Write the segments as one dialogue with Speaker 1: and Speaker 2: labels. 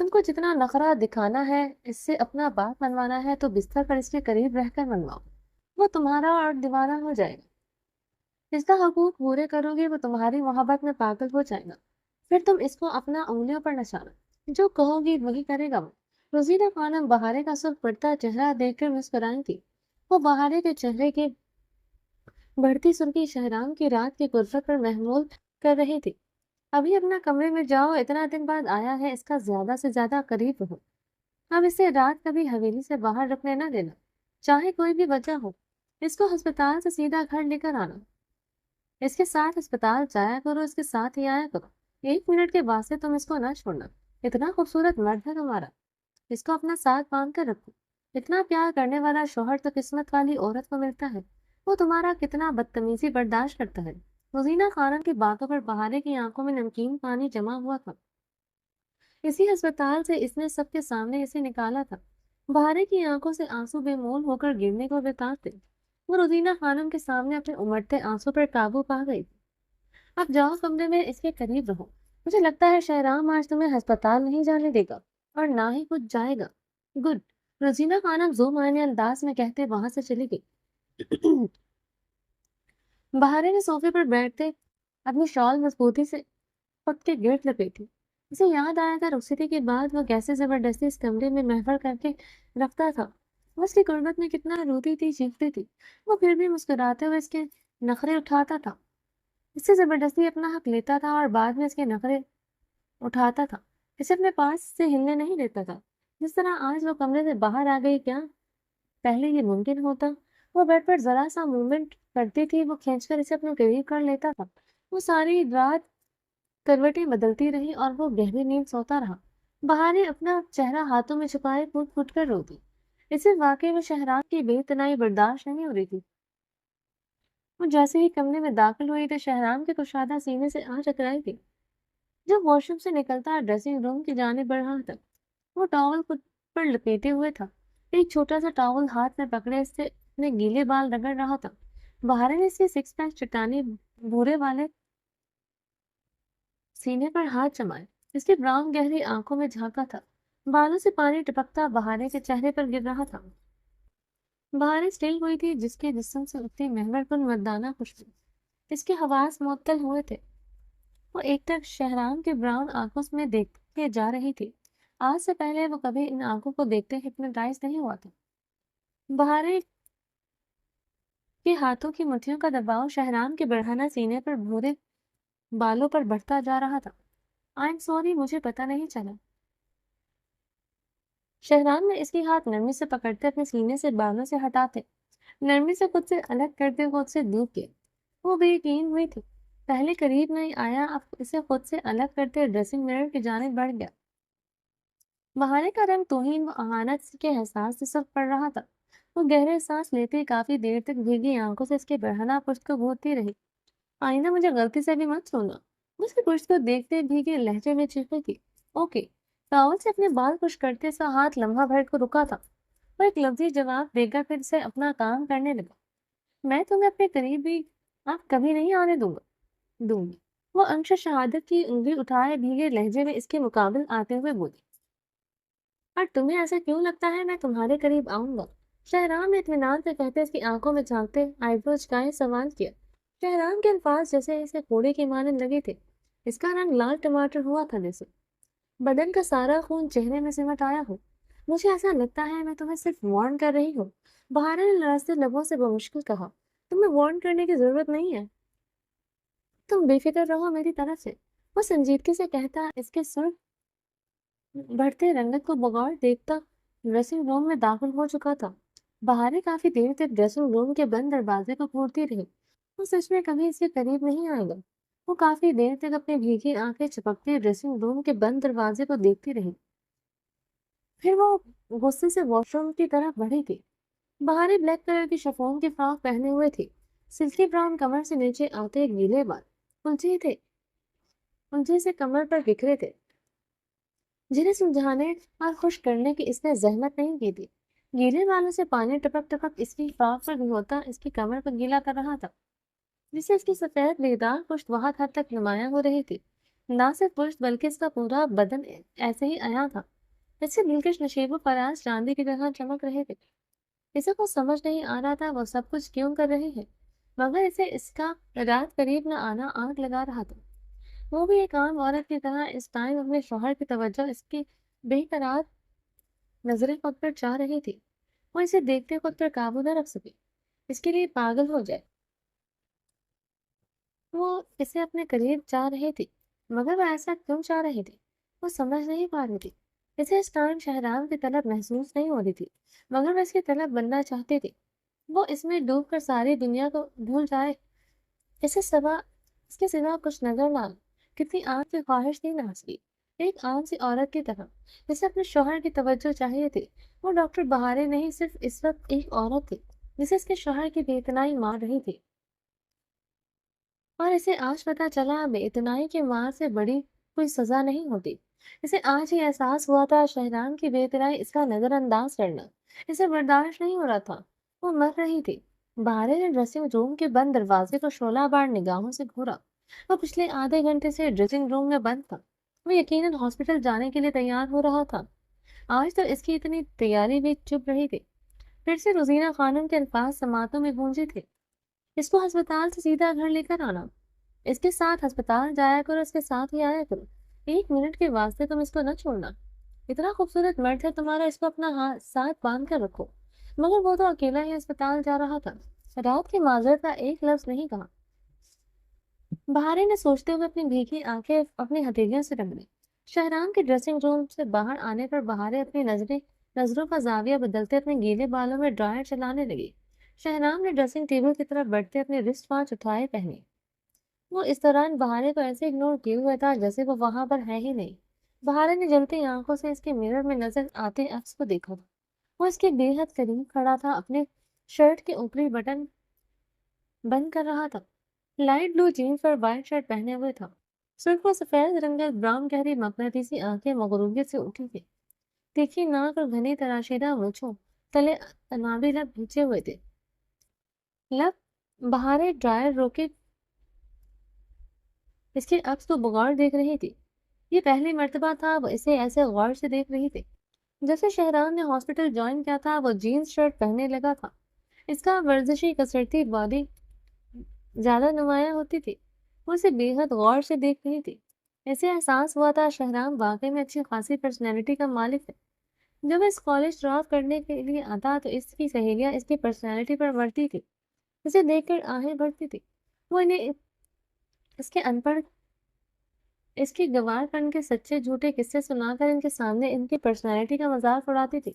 Speaker 1: تم کو جتنا نخرہ دکھانا ہے، اس سے اپنا بات منوانا ہے تو بستر پر اس کے قریب رہ کر منواؤ، وہ تمہارا اور دیوانہ ہو جائے گا۔ اس کا حقوق پورے کرو گے وہ تمہاری محبت میں پاگل ہو جائے گا، پھر تم اس کو اپنا انگلیوں پر نچانا، جو کہو گی وہی کرے گا وہ۔ روزینہ خانم بہارے کا سرخ پڑتا چہرہ دیکھ کر مسکرائی تھی۔ وہ بہارے کے چہرے کی بڑھتی سرخی شہرام کی رات کی غربت پر محمول کر رہی تھی۔ ابھی اپنا کمرے میں جاؤ، اتنا دن بعد آیا ہے، اس کا زیادہ سے زیادہ قریب رہو۔ اب اسے رات کبھی حویلی سے باہر رکنے نہ دینا، چاہے کوئی بھی وجہ ہو۔ اس کو ہسپتال سے سیدھا گھر لے کر آنا، اس کے ساتھ ہسپتال جایا کرو، اس کے ساتھ ہی آیا کرو۔ 1 منٹ کے واسطے تم اس کو نہ چھوڑنا، اتنا خوبصورت مرد ہے تمہارا، اس کو اپنا ساتھ باندھ کر رکھو۔ اتنا پیار کرنے والا شوہر تو قسمت والی عورت کو ملتا ہے، وہ تمہارا کتنا بدتمیزی برداشت کرتا ہے۔ روزینہ خانم کی باتوں پر بہارے کی آنکھوں میں نمکین پانی جمع ہوا تھا۔ اسی ہسپتال سے اس نے سب کے سامنے اسے نکالا تھا۔ بہارے کی آنکھوں سے آنسو بے مول ہو کر گرنے کو بےتاب تھے۔ وہ روزینہ خانم کے سامنے اپنے امڑتے آنسو پر قابو پا گئی تھی۔ اب جاؤ کمرے میں اس کے قریب رہو، مجھے لگتا ہے شہرام آج تمہیں ہسپتال نہیں جانے دے گا اور نہ ہی کچھ جائے گا۔ گڈ، روزینہ خانم ذو معنی انداز میں کہتے وہاں سے چلی گئی۔ بہارے نے صوفے پر بیٹھتے اپنی شال مضبوطی سے خود کے گرد لپیٹی۔ اسے یاد آیا تھا رخصتی کے بعد وہ کیسے زبردستی اس کمرے میں محور کر کے رکھتا تھا۔ وہ اس کی غربت میں کتنا روتی تھی، چیختی تھی، وہ پھر بھی مسکراتے ہوئے اس کے نخرے اٹھاتا تھا، اس سے زبردستی اپنا حق لیتا تھا اور بعد میں اس کے نخرے اٹھاتا تھا، اسے اپنے پاس سے ہلنے نہیں دیتا تھا۔ جس طرح آج وہ کمرے سے باہر آ گئی، کیا پہلے یہ ممکن ہوتا؟ وہ بیڈ پر ذرا سا موومنٹ کرتی تھی، وہ کھینچ کر اسے اپنے قریب کر لیتا تھا۔ وہ ساری رات کروٹیں بدلتی رہی اور وہ گہری نیند سوتا رہا۔ بہارے اپنا چہرہ ہاتھوں میں چھپائے پھوٹ پھوٹ کر روتی، اسے واقعی میں شہرام کی بے تنائی برداشت نہیں ہو رہی تھی۔ وہ جیسے ہی کمرے میں داخل ہوئی تو شہرام کے کشادہ سینے سے آ ٹکرائی تھی۔ جب واش روم سے نکلتا ڈریسنگ روم کی جانب بڑھ رہا تھا، وہ ٹاول خود پر لپیٹے ہوئے تھا، ایک چھوٹا سا ٹاول ہاتھ میں پکڑے اس سے اپنے گیلے بال رگڑ رہا تھا۔ بہارے نے اس کے 6 پیک چٹانی بھورے والے سینے پر ہاتھ جمائے، اس کی براؤن گہری آنکھوں میں جھانکا تھا، بالوں سے پانی ٹپکتا بہارے کے چہرے پر گر رہا تھا۔ بہارے سٹل ہوئی تھی، جس کے جسم سے اٹھتی محور کن مردانہ خوشبو اس کے حواس معطل ہوئے تھے۔ وہ ایک ٹک شہرام کے براؤن آنکھوں میں دیکھتے جا رہی تھی۔ آج سے پہلے وہ کبھی ان آنکھوں کو دیکھتے ہپنوٹائز نہیں ہوا تھا۔ بہارے کے ہاتھوں کی مٹھیوں کا دباؤ شہرام کے بڑھانا سینے پر بھورے بالوں پر بڑھتا جا رہا تھا۔ آئی ایم سوری، مجھے پتہ نہیں چلا۔ شہرام نے اس کی ہاتھ نرمی سے پکڑتے اپنے سینے سے بالوں سے ہٹاتے، نرمی سے خود سے الگ کرتے خود سے دور کیا۔ وہ بے یقین ہوئی تھی، پہلے قریب نہیں آیا، اب اسے خود سے الگ کرتے ڈریسنگ مرر کی جانب بڑھ گیا۔ بہارے کا رنگ توہین و اہانت کے احساس سے سرخ پڑ رہا تھا۔ وہ گہرے سانس لیتے کافی دیر تک بھیگی آنکھوں سے اس کے بڑھنا پشت کو گھورتی رہی۔ آئندہ مجھے غلطی سے بھی مت چھونا، اس کے پشت کو دیکھتے بھیگے لہجے میں چیخی تھی۔ اوکے۔ ٹاول سے اپنے بال خشک کرتے سا ہاتھ لمحہ بھر کو رکا تھا، وہ ایک لفظی جواب دے کر پھر سے اپنا کام کرنے لگا۔ میں تمہیں اپنے قریب بھی آپ کبھی نہیں آنے دوں گی۔ وہ انش شہادت کی انگلی اٹھائے بھیگے لہجے میں اس کے مقابل آتے ہوئے بولی۔ اور تمہیں ایسا کیوں لگتا ہے میں تمہارے قریب آؤں گا؟ شہرام نے اطمینان سے کہتے اس کی آنکھوں میں جھانکتے آئیبرو چکائے سوال کیا۔ شہرام کے الفاظ جیسے اسے کوڑے کی مانند لگے تھے، اس کا رنگ لال ٹماٹر ہوا تھا، جیسے بدن کا سارا خون چہرے میں سمٹ آیا ہو۔ مجھے ایسا لگتا ہے میں تمہیں صرف وارن کر رہی ہوں، بہارے نے لرزتے لبوں سے بمشکل کہا۔ تمہیں وارن کرنے کی ضرورت نہیں ہے، تم بے فکر رہو میری طرف سے، وہ سنجیدگی سے کہتا اس کے سر بڑھتے رنگت کو بغور دیکھتا ڈریسنگ روم میں داخل ہو چکا تھا۔ بہارے کافی دیر تک ڈریسنگ روم کے بند دروازے کو گھورتی رہی، وہ سچ میں کبھی اس کے قریب نہیں آئے گا۔ وہ کافی دیر تک اپنی بھیگی آنکھیں چپکتی ڈریسنگ روم کے بند دروازے کو دیکھتی رہی، پھر وہ غصے سے واش روم کی طرف بڑھی تھی۔ بہارے بلیک کلر کی شفون کی فراک پہنے ہوئے تھی، سلکی براؤن کمر سے نیچے آتے گیلے بال الجھے سے کمر پر بکھرے تھے، جنہیں سلجھانے اور خشک کرنے کی اس نے زحمت نہیں کی تھی۔ گیلے بالوں سے پانی ٹپک ٹپک اس کی فراک پر ہوتا اس کی کمر کو گیلا کر رہا تھا، جس سے اس کی سفید بیدار پشت بہت حد تک نمایاں ہو رہی تھی۔ نہ صرف پشت بلکہ اس کا پورا بدن ایسے ہی آیا تھا، جیسے دلکش نشیب و فراز چاندی کی طرح چمک رہے تھے۔ اسے کو سمجھ نہیں آ رہا تھا وہ سب کچھ کیوں کر رہے ہیں، مگر اسے اس کا رات قریب نہ آنا آگ لگا رہا تھا۔ وہ بھی ایک عام عورت کی طرح اس ٹائم اپنے شوہر کی توجہ اس کی بے قرار نظریں خود پر چاہ رہی تھی۔ وہ اسے دیکھتے خود پر قابو نہ رکھ سکی، اس کے لیے پاگل ہو جائے۔ وہ اسے اپنے قریب چاہ رہی تھی، مگر وہ ایسا کیوں چاہ رہی تھی وہ سمجھ نہیں پا رہی تھی۔ اسے اس ٹائم شہرام کی طلب محسوس نہیں ہو رہی تھی، مگر وہ اس کی طلب بننا چاہتی تھی۔ وہ اس میں ڈوب کر ساری دنیا کو بھول جائے، اس کے سوا کچھ نظر نہ آئے۔ کتنی عام سی خواہش تھی ناز کی، ایک عام سی عورت کی طرح جسے اپنے شوہر کی توجہ چاہیے تھی۔ وہ ڈاکٹر بہارے نہیں، صرف اس وقت ایک عورت تھی جسے اس کے شوہر کی بے اتنائی مار رہی تھی، اور اسے آج پتہ چلا بے اتنائی کی مار سے بڑی کوئی سزا نہیں ہوتی۔ اسے آج ہی احساس ہوا تھا شہرام کی بے اتنائی، اس کا نظر انداز کرنا اسے برداشت نہیں ہو رہا تھا۔ وہ مر رہی تھی۔ بہارے نے ڈریسنگ روم کے بند دروازے کو شعلہ بار نگاہوں سے گھورا۔ وہ پچھلے آدھے گھنٹے سے ڈریسنگ روم میں بند تھا۔ وہ یقیناً ہاسپٹل جانے کے لیے تیار ہو رہا تھا۔ آج تو اس کی اتنی تیاری بھی چپ رہی تھی۔ پھر سے روزینہ خانم کے الفاظ سماعتوں میں گونجے تھے، اس کو ہسپتال سے سیدھا گھر لے کر آنا، اس کے ساتھ ہسپتال جایا کرو، اس کے ساتھ ہی آیا کرو، ایک منٹ کے واسطے تم اس کو نہ چھوڑنا۔ اتنا خوبصورت مرد ہے تمہارا، اس کو اپنا ہاتھ ساتھ باندھ کر رکھو۔ مگر وہ تو اکیلا ہی ہسپتال جا رہا تھا، رات کی معذرت کا ایک لفظ نہیں کہا۔ بہارے نے سوچتے ہوئے اپنی بھیگی آنکھیں اپنی ہتھیلیوں سے رگڑی۔ شہرام کے ڈریسنگ روم سے باہر آنے پر بہارے اپنی نظروں کا زاویہ بدلتے اپنے گیلے بالوں میں ڈرائر چلانے لگی۔ شہرام نے ڈریسنگ ٹیبل کی طرف بڑھتے اپنے رسٹ واچ اٹھائے پہنے۔ وہ اس دوران بہارے کو ایسے اگنور کیے ہوئے تھا جیسے وہ وہاں پر ہے ہی نہیں۔ بہارے نے جلتی آنکھوں سے اس کے مرر میں نظر آتے عکس کو دیکھا تھا۔ وہ اس کے بے حد قریب کھڑا تھا، اپنے شرٹ کے اوپری بٹن بند کر رہا تھا۔ لائٹ بلو جینس اور وائٹ شرٹ پہنے ہوئے تھا۔ سرخ و سفید رنگت براؤن گہری مقناطیسی آنکھیں مغروریت سے اٹھی تھی۔ تیکھی ناک اور گھنی تراشیدہ مونچھوں تلے انابی لب کھینچے ہوئے تھے۔ بہارے ڈرائر روکے اس کے عکس کو بغور دیکھ رہی تھی۔ یہ پہلی مرتبہ تھا وہ اسے ایسے غور سے دیکھ رہی تھی۔ جب سے شہرام نے ہاسپٹل جوائن کیا تھا وہ جینس شرٹ پہننے لگا تھا، اس کا ورزشی کسرتی باڈی زیادہ نمایاں ہوتی تھی۔ وہ اسے بے حد غور سے دیکھ رہی تھی۔ اسے احساس ہوا تھا شہرام واقعی میں اچھی خاصی پرسنالٹی کا مالک ہے۔ جب اس کالج ڈراپ کرنے کے لیے آتا تو اس کی سہیلیاں اس کی پرسنالٹی پر مرتی تھی، اسے دیکھ کر آہیں بھرتی تھی۔ وہ انہیں اس کے گوار پن کے سچے جھوٹے قصے سنا کر ان کے سامنے ان کی پرسنالٹی کا مذاق اڑاتی تھی۔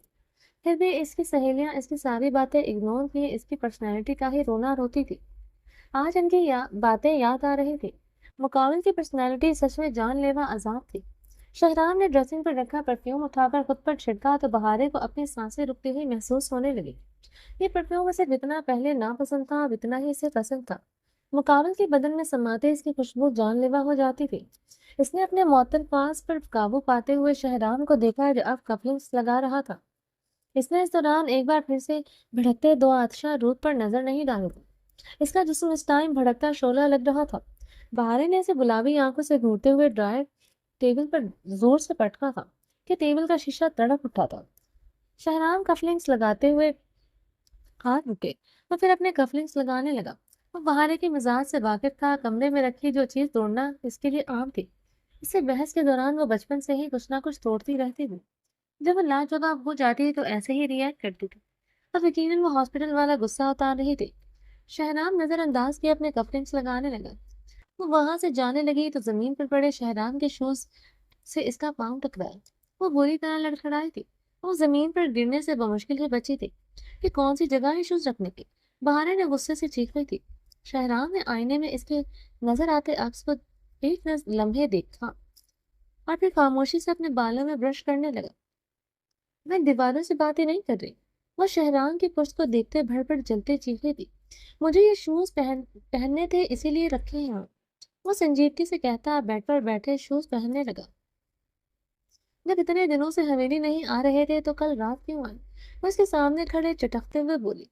Speaker 1: پھر بھی اس کی سہیلیاں اس کی ساری باتیں اگنور کیے اس کی پرسنالٹی کا ہی رونا روتی تھی۔ آج ان کی باتیں یاد آ رہی تھی۔ مقابل کی پرسنالٹی سچ میں جان لیوا عذاب تھی۔ شہرام نے ڈریسنگ پر رکھا پرفیوم اٹھا کر خود پر چھڑکا تو بہارے کو اپنی سانسیں رکتی ہوئی محسوس ہونے لگی۔ یہ پرفیوم اسے جتنا پہلے ناپسند تھا اتنا ہی اسے پسند تھا۔ مقابل کے بدن میں سماتے اس کی خوشبو جان لیوا ہو جاتی تھی۔ اس نے اپنے معطل پاس پر قابو پاتے ہوئے شہرام کو دیکھا جو اب کفلنگس لگا رہا تھا۔ اس نے اس دوران ایک بار پھر سے بھڑکتے دو آتشاں روپ پر نظر نہیں ڈالی تھی۔ اس کا جسم اس ٹائم بھڑکتا شعلہ لگ رہا تھا۔ بہارے نے اسے گلابی آنکھوں سے گھورتے ہوئے ڈرائر ٹیبل پر زور سے پٹکا تھا کہ ٹیبل کا شیشہ تڑپ اٹھا تھا۔ شہرام کفلنگس لگاتے ہوئے ہاتھ رکے اور پھر اپنے کفلنگس لگانے لگا۔ وہ بہارے کے مزاج سے واقف تھا، کمرے میں رکھی جو چیز توڑنا اس کے لیے عام تھی۔ اس سے بحث کے دوران وہ بچپن سے ہی کچھ نہ کچھ توڑتی رہتی تھی۔ جب وہ لاجواب ہو جاتی تو ایسے ہی ریئیکٹ کرتی تھی۔ اب یقیناً وہ ہاسپٹل والا غصہ اتار رہی تھی۔ شہرام نظر انداز کے اپنے کفلنگس لگانے لگا۔ وہ وہاں سے جانے لگی تو زمین پر پڑے شہرام کے شوز سے اس کا پاؤں ٹکرایا۔ وہ بری طرح لڑکھڑائی تھی۔ وہ زمین پر گرنے سے بمشکل ہی بچی تھی کہ کون سی جگہ ہے شوز رکھنے کی۔ بہارے نے غصے سے چیخ رہی تھی۔ شہرام نے آئینے میں اس کے نظر آتے عکس کو ایک لمحے دیکھا اور پھر خاموشی سے اپنے بالوں میں برش کرنے لگا۔ میں دیواروں سے باتیں نہیں کر رہی۔ وہ شہرام کی پشت کو دیکھتے بھڑ بھڑ جلتے چیخ رہی تھی۔ مجھے یہ شوز پہننے تھے اسی لیے رکھے ہیں۔ وہ سنجیدگی سے کہتا بیڈ پر بیٹھے شوز پہننے لگا۔ جب اتنے دنوں سے حویلی نہیں آ رہے تھے تو کل رات کیوں آئے؟ وہ اس کے سامنے کھڑے چٹکتے ہوئے بولی،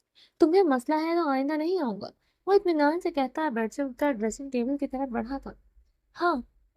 Speaker 1: تمہیں مسئلہ ہے تو آئندہ نہیں آؤں گا۔ وہ اطمینان سے کہتا بیڈ سے اٹھتا ڈریسنگ ٹیبل کی طرف بڑھا تھا۔ ہاں،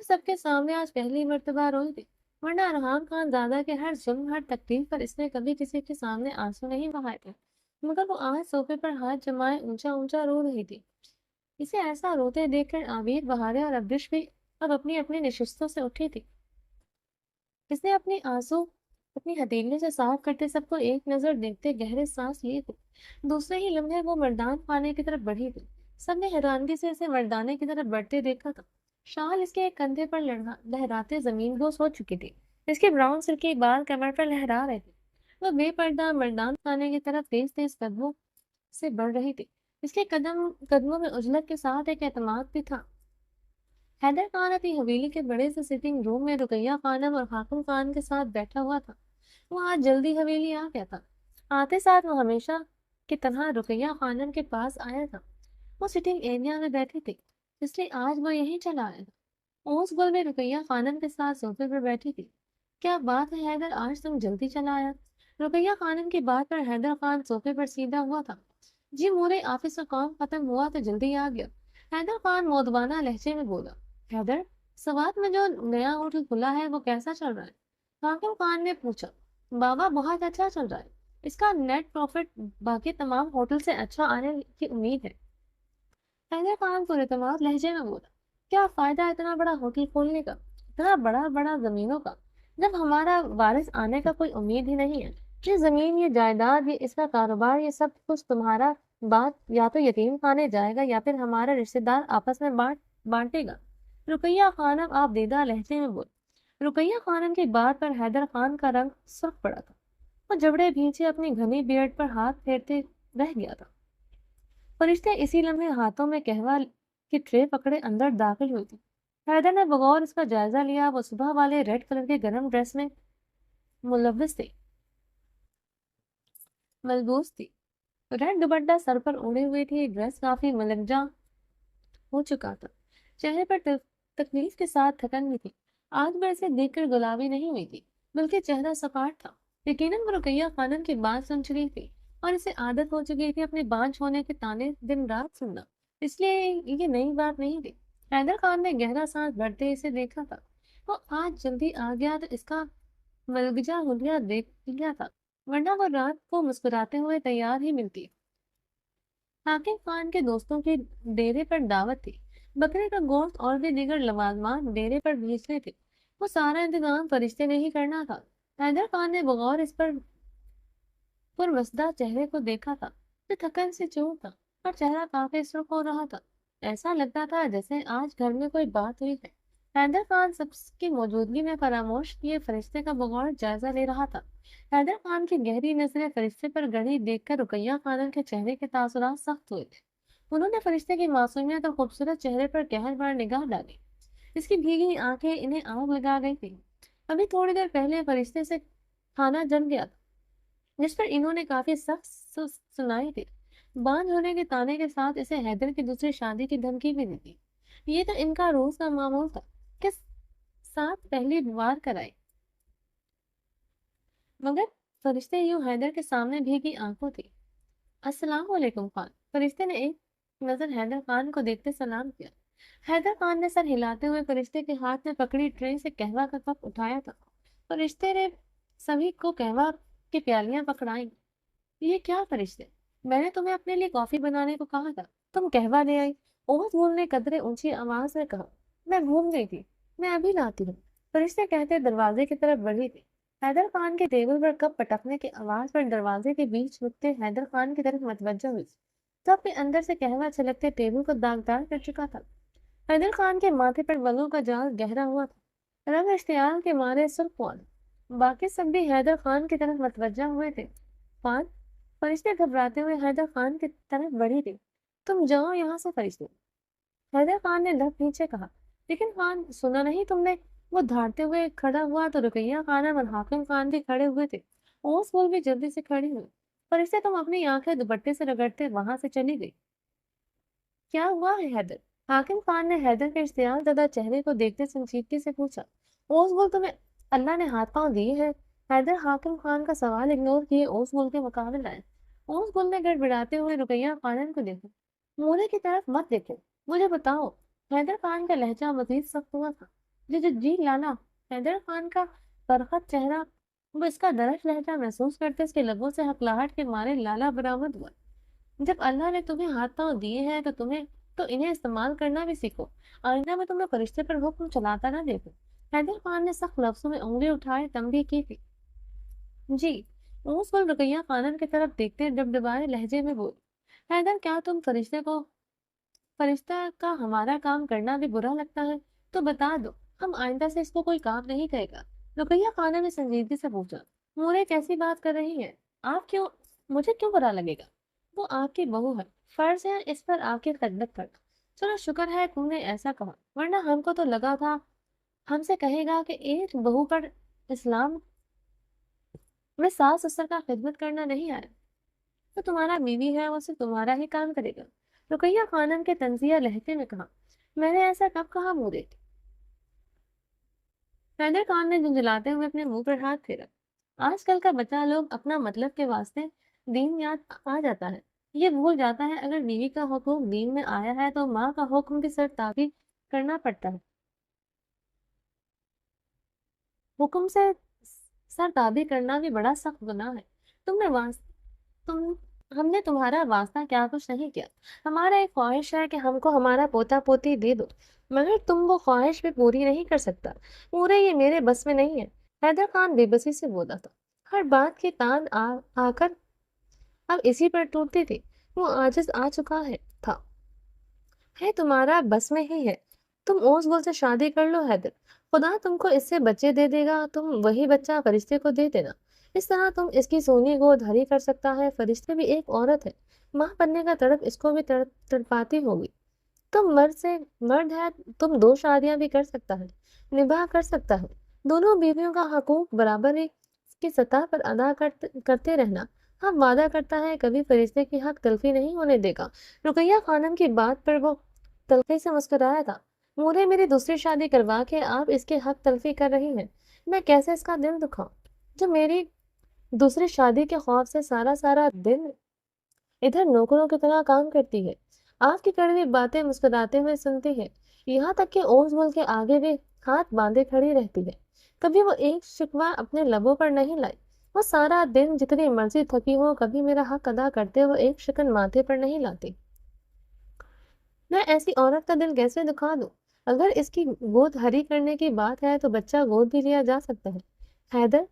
Speaker 1: وہ سب کے سامنے آج پہلی مرتبہ روئی تھی، ورنہ ارحان خان زادہ کے ہر ظلم ہر تکلیف پر اس نے کبھی کسی کے سامنے آنسو نہیں بہائے تھے، مگر وہ آج صوفے پر ہاتھ جمائے اونچا اونچا رو رہی تھی۔ اسے ایسا روتے دیکھ کر عابد، بہارے اور ابرش بھی اب اپنی اپنی نشستوں سے اٹھی تھی۔ اس نے اپنی آنسو اپنی ہتھیلی سے صاف کرتے سب کو ایک نظر دیکھتے گہرے سانس لیے تھے۔ دوسرے ہی لمحے وہ مردان خانے کی طرف بڑھی تھی۔ سب نے حیرانگی سے اسے مردانے کی طرف بڑھتے دیکھا تھا۔ شال اس کے ایک کندھے پر لہراتے زمین بوس ہو چکی تھی۔ اس کے براؤن سلکی بال کمر پر لہرا رہے تھے۔ وہ بے پردہ مردان خانے کی طرف تیز تیز قدموں سے بڑھ رہی تھی۔ اس کے قدموں میں عجلت کے ساتھ ایک اعتماد بھی تھا۔ حیدر خان اپنی حویلی کے بڑے سے سٹنگ روم میں رقیہ خانم اور حاکم خان کے ساتھ بیٹھا ہوا تھا۔ وہ آج جلدی حویلی آ گیا تھا۔ آتے ساتھ وہ ہمیشہ کی طرح رقیہ خانم کے پاس آیا تھا۔ وہ سٹنگ ایریا میں بیٹھی تھی، اس لیے آج وہ یہیں چلا آیا تھا۔ اوس گل میں رقیہ خانم کے ساتھ صوفے پر بیٹھی تھی۔ کیا بات ہے حیدر، آج تم جلدی چلا آیا؟ رقیہ خانم کی بات پر حیدر خان صوفے پر سیدھا ہوا تھا۔ جی مورے آفس کا کام ختم ہوا تو جلدی آ گیا، حیدر خان مودبانہ لہجے میں بولا۔ حیدر، سوات میں جو نیا ہوٹل کھلا ہے وہ کیسا چل رہا ہے؟ حاکم خان نے پوچھا۔ بابا بہت اچھا چل رہا ہے، اس کا نیٹ پروفٹ باقی تمام ہوٹل سے اچھا آنے کی امید ہے، حیدر خان کو اعتماد لہجے میں بولا۔ کیا فائدہ اتنا بڑا ہوٹل کھولنے کا، اتنا بڑا بڑا زمینوں کا، جب ہمارا وارث آنے کا کوئی امید ہی نہیں ہے؟ یہ زمین، یہ جائیداد، یہ اس کا کاروبار، یہ سب کچھ تمہارا بات یا تو یتیم خانے جائے گا یا پھر ہمارا رشتہ دار آپس میں بانٹے گا۔ رقیہ خانم آپ دیدہ لہجے میں بول۔ رقیہ خانم کی بات پر حیدر خان کا رنگ سرخ پڑا تھا۔ وہ جبڑے بھیچے اپنی گھنی بیئرڈ پر ہاتھ پھیرتے رہ گیا تھا۔ فرشتے اسی لمحے ہاتھوں میں قہوہ کی ٹرے پکڑے اندر داخل ہوئی تھی۔ حیدر نے بغور اس کا جائزہ لیا۔ وہ صبح والے ریڈ کلر کے گرم ڈریس میں ملبوس تھی۔ ریڈ دوپٹہ سر پر اوڑھے ہوئے تھی۔ ڈریس کافی ملنجہ ہو چکا تھا، چہرے پر تکلیف کے ساتھ تھکن بھی تھی۔ آج وہ اسے دیکھ کر گلابی نہیں ہوئی تھی، بلکہ چہرہ سپاٹ تھا۔ یقیناً وہ رقیہ خانم کی بات سن چکی تھی اور اسے عادت ہو چکی تھی اپنے بانجھ ہونے کے تانے دن رات سننا، اس لیے یہ نئی بات نہیں تھی۔ حیدر خان نے گہرا سانس بھرتے اسے دیکھا تھا۔ وہ آج جلدی آ گیا تو اس کا ملگجا حلیہ دیکھ لیا تھا، ورنہ وہ رات کو مسکراتے ہوئے تیار ہی ملتی۔ حاکم خان کے دوستوں کی ڈیرے پر دعوت تھی۔ بکرے کا گوشت اور بھی دیگر لوازمات ڈیرے پر بھیجنے تھے۔ وہ سارا انتظام فرشتے نے ہی کرنا تھا۔ حیدر خان نے بغور اس پر پروسدہ چہرے کو دیکھا تھا، جو تھکن سے چور تھا اور چہرہ کافی سرخ ہو رہا تھا۔ ایسا لگتا تھا جیسے آج گھر میں کوئی بات ہوئی ہے۔ حیدر خان سب کی موجودگی میں فراموش کیے فرشتے کا بغور جائزہ لے رہا تھا۔ حیدر خان کی گہری نظریں فرشتے پر گڑی دیکھ کر رقیہ خانم کے چہرے کے تاثرات سخت ہوئے تھے۔ انہوں نے فرشتے کی معصومیت اور خوبصورت چہرے پر قہر بار نگاہ ڈالی۔ اس کی بھیگی آنکھیں انہیں آگ لگا گئی تھی۔ ابھی تھوڑی دیر پہلے فرشتے سے کھانا جم گیا تھا، جس پر انہوں نے کافی سخت سنائی تھی۔ بانجھ ہونے کے تانے کے ساتھ اسے حیدر کی دوسری شادی کی دھمکی بھی دی تھی۔ یہ تو ان کا روز کا معمول تھا کہ ساتھ پہلی بار کرائے، مگر فرشتے یوں حیدر کے سامنے بھیگی آنکھوں تھی۔ السلام علیکم خان، فرشتے نے ایک نظر حیدر خان کو دیکھتے سلام کیا۔ حیدر خان نے سر ہلاتے ہوئے فرشتے کے ہاتھ میں پکڑی ٹرے سے قہوہ کا کپ اٹھایا تھا۔ فرشتے نے سبھی کو قہوہ کی پیالیاں پکڑائیں۔ یہ کیا فرشتے، میں نے تمہیں اپنے لیے کافی بنانے کو کہا تھا، تم قہوہ لے آئی؟ اوس گل نے قدرے اونچی آواز میں کہا۔ میں بھول گئی تھی، میں ابھی لاتی ہوں، فرشتے کہتے دروازے کی طرف بڑھی تھی۔ حیدر خان کے ٹیبل پر کپ پٹکنے کی آواز پر دروازے کے بیچ رکتے حیدر خان کی طرف متوجہ ہوئی تو اپنے اندر سے قہوہ چھلکتے ٹیبل کو داغدار کر چکا تھا۔ حیدر خان کے ماتھے پر بالوں کا جال گہرا ہوا تھا، رنگ اشتعال کے مارے سرخ ہوا تھا۔ باقی سب بھی حیدر خان کی طرف متوجہ ہوئے تھے۔ خان، فرشتے گھبراتے ہوئے حیدر خان کی طرف بڑھی تھی۔ تم جاؤ یہاں سے فرشتے، حیدر خان نے لب نیچے کہا۔ لیکن خان، سنا نہیں تم نے؟ وہ دھاڑتے ہوئے کھڑا ہوا تو رقیہ خانم اور حاکم خان بھی کھڑے ہوئے تھے۔ اوس گل بھی جلدی سے کھڑی ہوئی۔ فرشتے، تم اپنی آنکھیں دوپٹے سے رگڑتے وہاں سے چلی گئی۔ کیا ہوا ہے حیدر؟ حاکم خان نے حیدر کے اشتعال زدہ چہرے کو دیکھتے سنجیدگی سے پوچھا۔ اوس گل، تمہیں اللہ نے ہاتھ پاؤں دیے ہیں؟ حیدر حاکم خان کا سوال اگنور کیے اوس گل کے مقابل آئے۔ اوس گل نے گڑبڑاتے ہوئے رقیہ خانم کو دیکھا۔ مورے کی طرف مت دیکھو، مجھے بتاؤ۔ حیدر خان کا لہجہ مزید سخت ہوا تھا۔ جی جی جی لالا، حیدر خان کا فرخت چہرہ، وہ اس کا درج لہجہ محسوس کرتے اس کے لبوں سے ہکلاہٹ کے مارے لالا برآمد ہوا۔ جب اللہ نے تمہیں ہاتھ پاؤں دیے ہیں تو انہیں استعمال کرنا بھی سیکھو۔ آئندہ میں تمہیں فرشتے پر حکم چلاتا نہ دیکھوں۔ حیدر خان نے سخت لفظوں میں انگلی اٹھائے تنبیہ کی تھی۔ جی، اس وقت رقیہ خانم کی طرف دیکھتے ڈبڈبائے لہجے میں بولی، حیدر کیا تم فرشتہ کا ہمارا کام کرنا بھی برا لگتا ہے؟ تو بتا دو، ہم آئندہ سے اس کو کوئی کام نہیں کہے گا۔ رقیہ خانم نے سنجیدگی سے پوچھا، مورے کیسی بات کر رہی ہیں آپ؟ مجھے کیوں برا لگے گا؟ وہ آپ کی بہو ہے، فرض ہے اس پر آپ کی خدمت کرنا۔ چلو شکر ہے تم نے ایسا کہا، ورنہ ہم کو تو لگا تھا ہم سے کہے گا کہ ایک بہو پر اسلام میں ساس سسر کا خدمت کرنا نہیں آیا۔ تو تمہارا بیوی ہے، وہ صرف تمہارا ہی کام کرے گا۔ رقیہ خانم کے طنزیہ لہجے میں کہا، میں نے ایسا کب کہا مورے؟ حیدر خان نے جھنجھلاتے ہوئے اپنے منہ پر ہاتھ پھیرا۔ آج کل کا بچہ لوگ اپنا مطلب کے واسطے دین یاد آ جاتا ہے، یہ بھول جاتا ہے اگر بیوی کا حقوق دین میں آیا ہے تو ماں کا حکم بھی سر تابی کرنا پڑتا ہے۔ حکم سے سر تابی کرنا بھی بڑا سخت گناہ ہے۔ تم نے تم ہم نے تمہارا واسطہ کیا کچھ نہیں کیا۔ ہمارا ایک خواہش ہے کہ ہم کو ہمارا پوتا پوتی دے دو، مگر تم وہ خواہش بھی پوری نہیں کر سکتا۔ پورے یہ میرے بس میں نہیں ہے۔ حیدر خان بے بسی سے بولا تھا، ہر بات کی تان آ کر اب اسی پر ٹوٹتی تھی۔ وہ عاجز آ چکا تھا، ہے تمہارا بس میں ہی ہے، تم اوس گل سے شادی کر لو حیدر، خدا تم کو اس سے بچے دے دے گا، تم وہی بچہ فرشتے کو دے دینا، اس طرح تم اس کی سونی گود ہری کر سکتا ہے۔ فرشتے بھی ایک عورت ہے، ماں بننے کا تڑپ اس کو بھی تڑپاتی ہوگی۔ تم مرد ہے، تم 2 شادیاں بھی کر سکتا ہے، نباہ کر سکتا ہے، دونوں بیویوں کا حقوق برابری کی سطح پر ادا کرتے رہنا۔ ہم وعدہ کرتا ہے کبھی فرشتے کی حق تلفی نہیں ہونے دے گا۔ رقیہ خانم کی بات پر وہ تلخی سے مسکرایا تھا۔ مورے میری دوسری شادی کروا کے آپ اس کے حق تلفی کر رہی ہیں، میں کیسے اس کا دل دکھاؤں جو میری دوسری شادی کے خوف سے سارا دن ادھر نوکروں کی طرح کام کرتی ہے، آپ کی کڑوی باتیں مسکراتے ہوئے سنتی ہے، یہاں تک کہ اوس گل کے آگے بھی ہاتھ باندھے کھڑی رہتی ہے۔ کبھی وہ ایک شکوہ اپنے لبوں پر نہیں لائی۔ وہ سارا دن جتنی مرضی تھکی ہو کبھی میرا حق ادا کرتے ہوئے ایک شکن ماتھے پر نہیں لاتی۔ میں ایسی عورت کا دل کیسے دکھا دوں؟ اگر اس کی گود ہری کرنے کی بات ہے تو بچہ گود بھی لیا جا سکتا ہے۔ حیدر،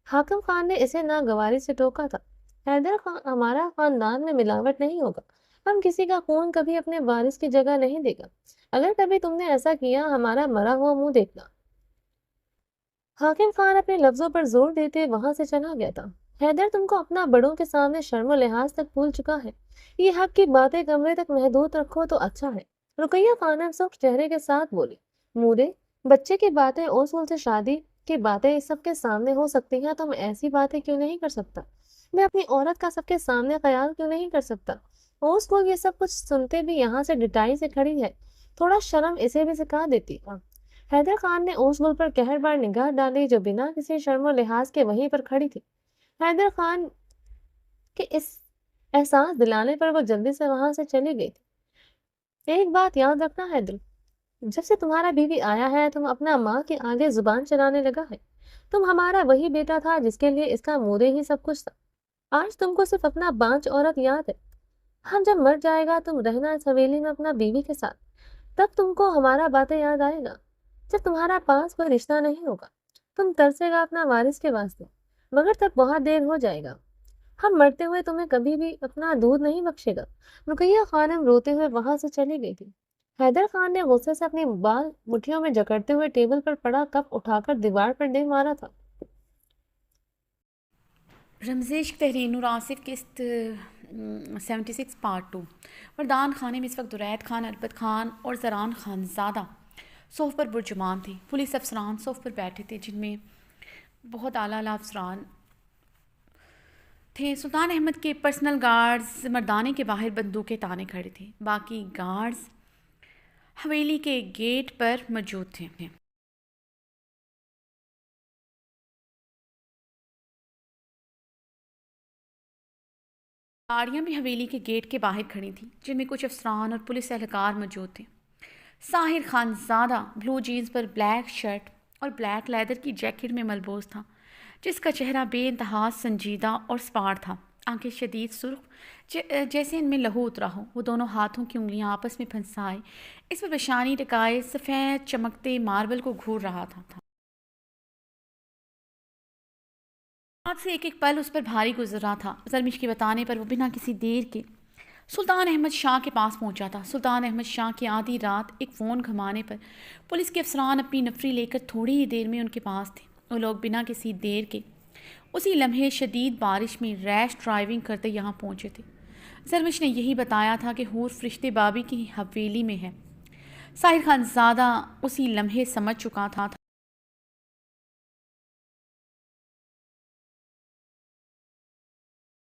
Speaker 1: حاکم خان نے اسے ناگواری سے ٹوکا تھا، حیدر خان، ہمارا خاندان میں ملاوٹ نہیں ہوگا، ہم کسی کا خون کبھی اپنے وارث کی جگہ نہیں دے گا، اگر کبھی تم نے ایسا کیا ہمارا مرا ہوا منہ دیکھنا۔ حاکم خان اپنے لفظوں پر زور دیتے وہاں سے چلا گیا تھا۔ حیدر تم کو اپنا بڑوں کے سامنے شرم و لحاظ تک بھول چکا ہے، یہ حق کی باتیں کمرے تک محدود رکھو تو اچھا ہے۔ رقیہ خانم سخت چہرے کے ساتھ بولی، مورے، بچے کی باتیں، اصول سے شادی کی باتیں سب کے سامنے ہو سکتی ہیں تو میں ایسی باتیں کیوں نہیں کر سکتا؟ میں اپنی عورت کا سب کے سامنے خیال کیوں نہیں کر سکتا؟ اوس کو یہ سب کچھ سنتے بھی یہاں سے ڈٹائی سے کھڑی ہے، تھوڑا شرم اسے بھی سکھا دیتی۔ حیدر خان نے اوس گل پر قہر بار نگاہ ڈالی جو بنا کسی شرم و لحاظ کے وہیں پر کھڑی تھی۔ حیدر خان کے اس احساس دلانے پر وہ جلدی سے وہاں سے چلی گئی تھی۔ ایک بات یاد رکھنا حیدر، جب سے تمہارا بیوی آیا ہے تم اپنا ماں کے آگے زبان چلانے لگا ہے۔ تم ہمارا وہی بیٹا تھا جس کے لیے اس کا مورے ہی سب کچھ تھا، آج تم کو صرف اپنا بانچ عورت یاد ہے۔ ہم جب مر جائے گا تم رہنا اس حویلی میں اپنا بیوی کے ساتھ، تب تم کو ہمارا باتیں یاد آئے گا۔ جب تمہارا پاس کوئی رشتہ نہیں ہوگا تم ترسے گا اپنا وارث کے واسطے، مگر تب بہت دیر ہو جائے گا، ہم مرتے ہوئے تمہیں کبھی بھی اپنا دودھ نہیں بخشے گا۔ رقیہ خانم روتے ہوئے وہاں سے چلی گئی تھی۔ حیدر خان نے غصے سے اپنی بال مٹھیوں میں جکڑتے ہوئے ٹیبل پر پڑا کپ اٹھا کر دیوار پر دے مارا تھا۔
Speaker 2: رمز عشق تحریر نور آصف قسط 76 پارٹ 2۔ وردان خانے میں اس وقت درید خان، البت خان اور زران خان زادہ صف پر برجمان تھے۔ پولیس افسران صف پر بیٹھے تھے جن میں بہت اعلیٰ افسران تھے۔ سلطان احمد کے پرسنل گارڈز مردانے کے باہر بندوقیں تانے کھڑے تھے، باقی گارڈز حویلی کے گیٹ پر موجود تھے۔ گاڑیاں بھی حویلی کے گیٹ کے باہر کھڑی تھیں جن میں کچھ افسران اور پولیس اہلکار موجود تھے۔ ساحر خان زادہ بلو جینز پر بلیک شرٹ اور بلیک لیدر کی جیکٹ میں ملبوس تھا، جس کا چہرہ بے انتہا سنجیدہ اور سپاٹ تھا، آنکھیں شدید سرخ جیسے ان میں لہو اترا ہو۔ وہ دونوں ہاتھوں کی انگلیاں آپس میں پھنسائے اس پر پیشانی ٹکائے سفید چمکتے ماربل کو گھور رہا تھا۔ ہاتھ سے ایک ایک پل اس پر بھاری گزر رہا تھا۔ زرمش کے بتانے پر وہ بنا کسی دیر کے سلطان احمد شاہ کے پاس پہنچا تھا۔ سلطان احمد شاہ کی آدھی رات ایک فون گھمانے پر پولیس کے افسران اپنی نفری لے کر تھوڑی ہی دیر میں ان کے پاس تھے۔ وہ لوگ بنا کسی دیر کے اسی لمحے شدید بارش میں ریش ڈرائیونگ کرتے یہاں پہنچے تھے۔ زرمش نے یہی بتایا تھا کہ حور فرشتے بابی کی حویلی میں ہے۔ ساحر خان زادہ اسی لمحے سمجھ چکا تھا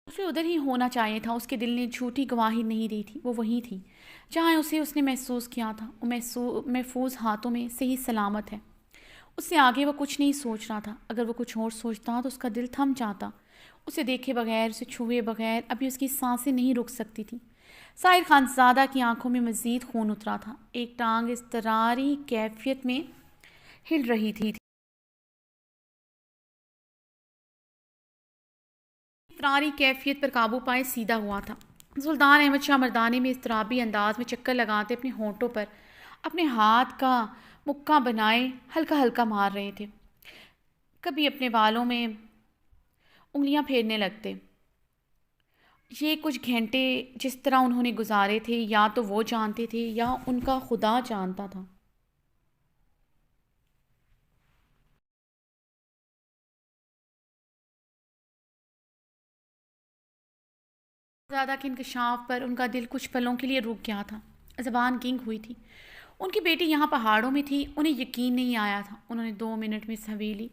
Speaker 2: اسے ادھر ہی ہونا چاہیے تھا۔ اس کے دل نے جھوٹی گواہی نہیں دی تھی، وہ وہیں تھی جہاں اس نے محسوس کیا تھا۔ وہ محفوظ ہاتھوں میں صحیح سلامت ہے۔ اس سے آگے وہ کچھ نہیں سوچ رہا تھا۔ اگر وہ کچھ اور سوچتا تو اس کا دل تھم جاتا۔ اسے دیکھے بغیر، اسے چھوئے بغیر ابھی اس کی سانسیں نہیں رک سکتی تھی۔ ساحر خان زادہ کی آنکھوں میں مزید خون اترا تھا۔ ایک ٹانگ اضطراری کیفیت میں ہل رہی تھی۔ اضطراری کیفیت پر قابو پائے سیدھا ہوا تھا۔ سلطان احمد شاہ مردانے میں اضطرابی انداز میں چکر لگاتے اپنے ہونٹوں پر اپنے ہاتھ کا مکہ بنائے ہلکا ہلکا مار رہے تھے۔ کبھی اپنے بالوں میں انگلیاں پھیرنے لگتے۔ یہ کچھ گھنٹے جس طرح انہوں نے گزارے تھے یا تو وہ جانتے تھے یا ان کا خدا جانتا تھا۔ زیادہ کے انکشاف پر ان کا دل کچھ پلوں کے لیے رک گیا تھا، زبان گنگ ہوئی تھی۔ ان کی بیٹی یہاں پہاڑوں میں تھی، انہیں یقین نہیں آیا تھا۔ انہوں نے 2 منٹ میں اس حویلی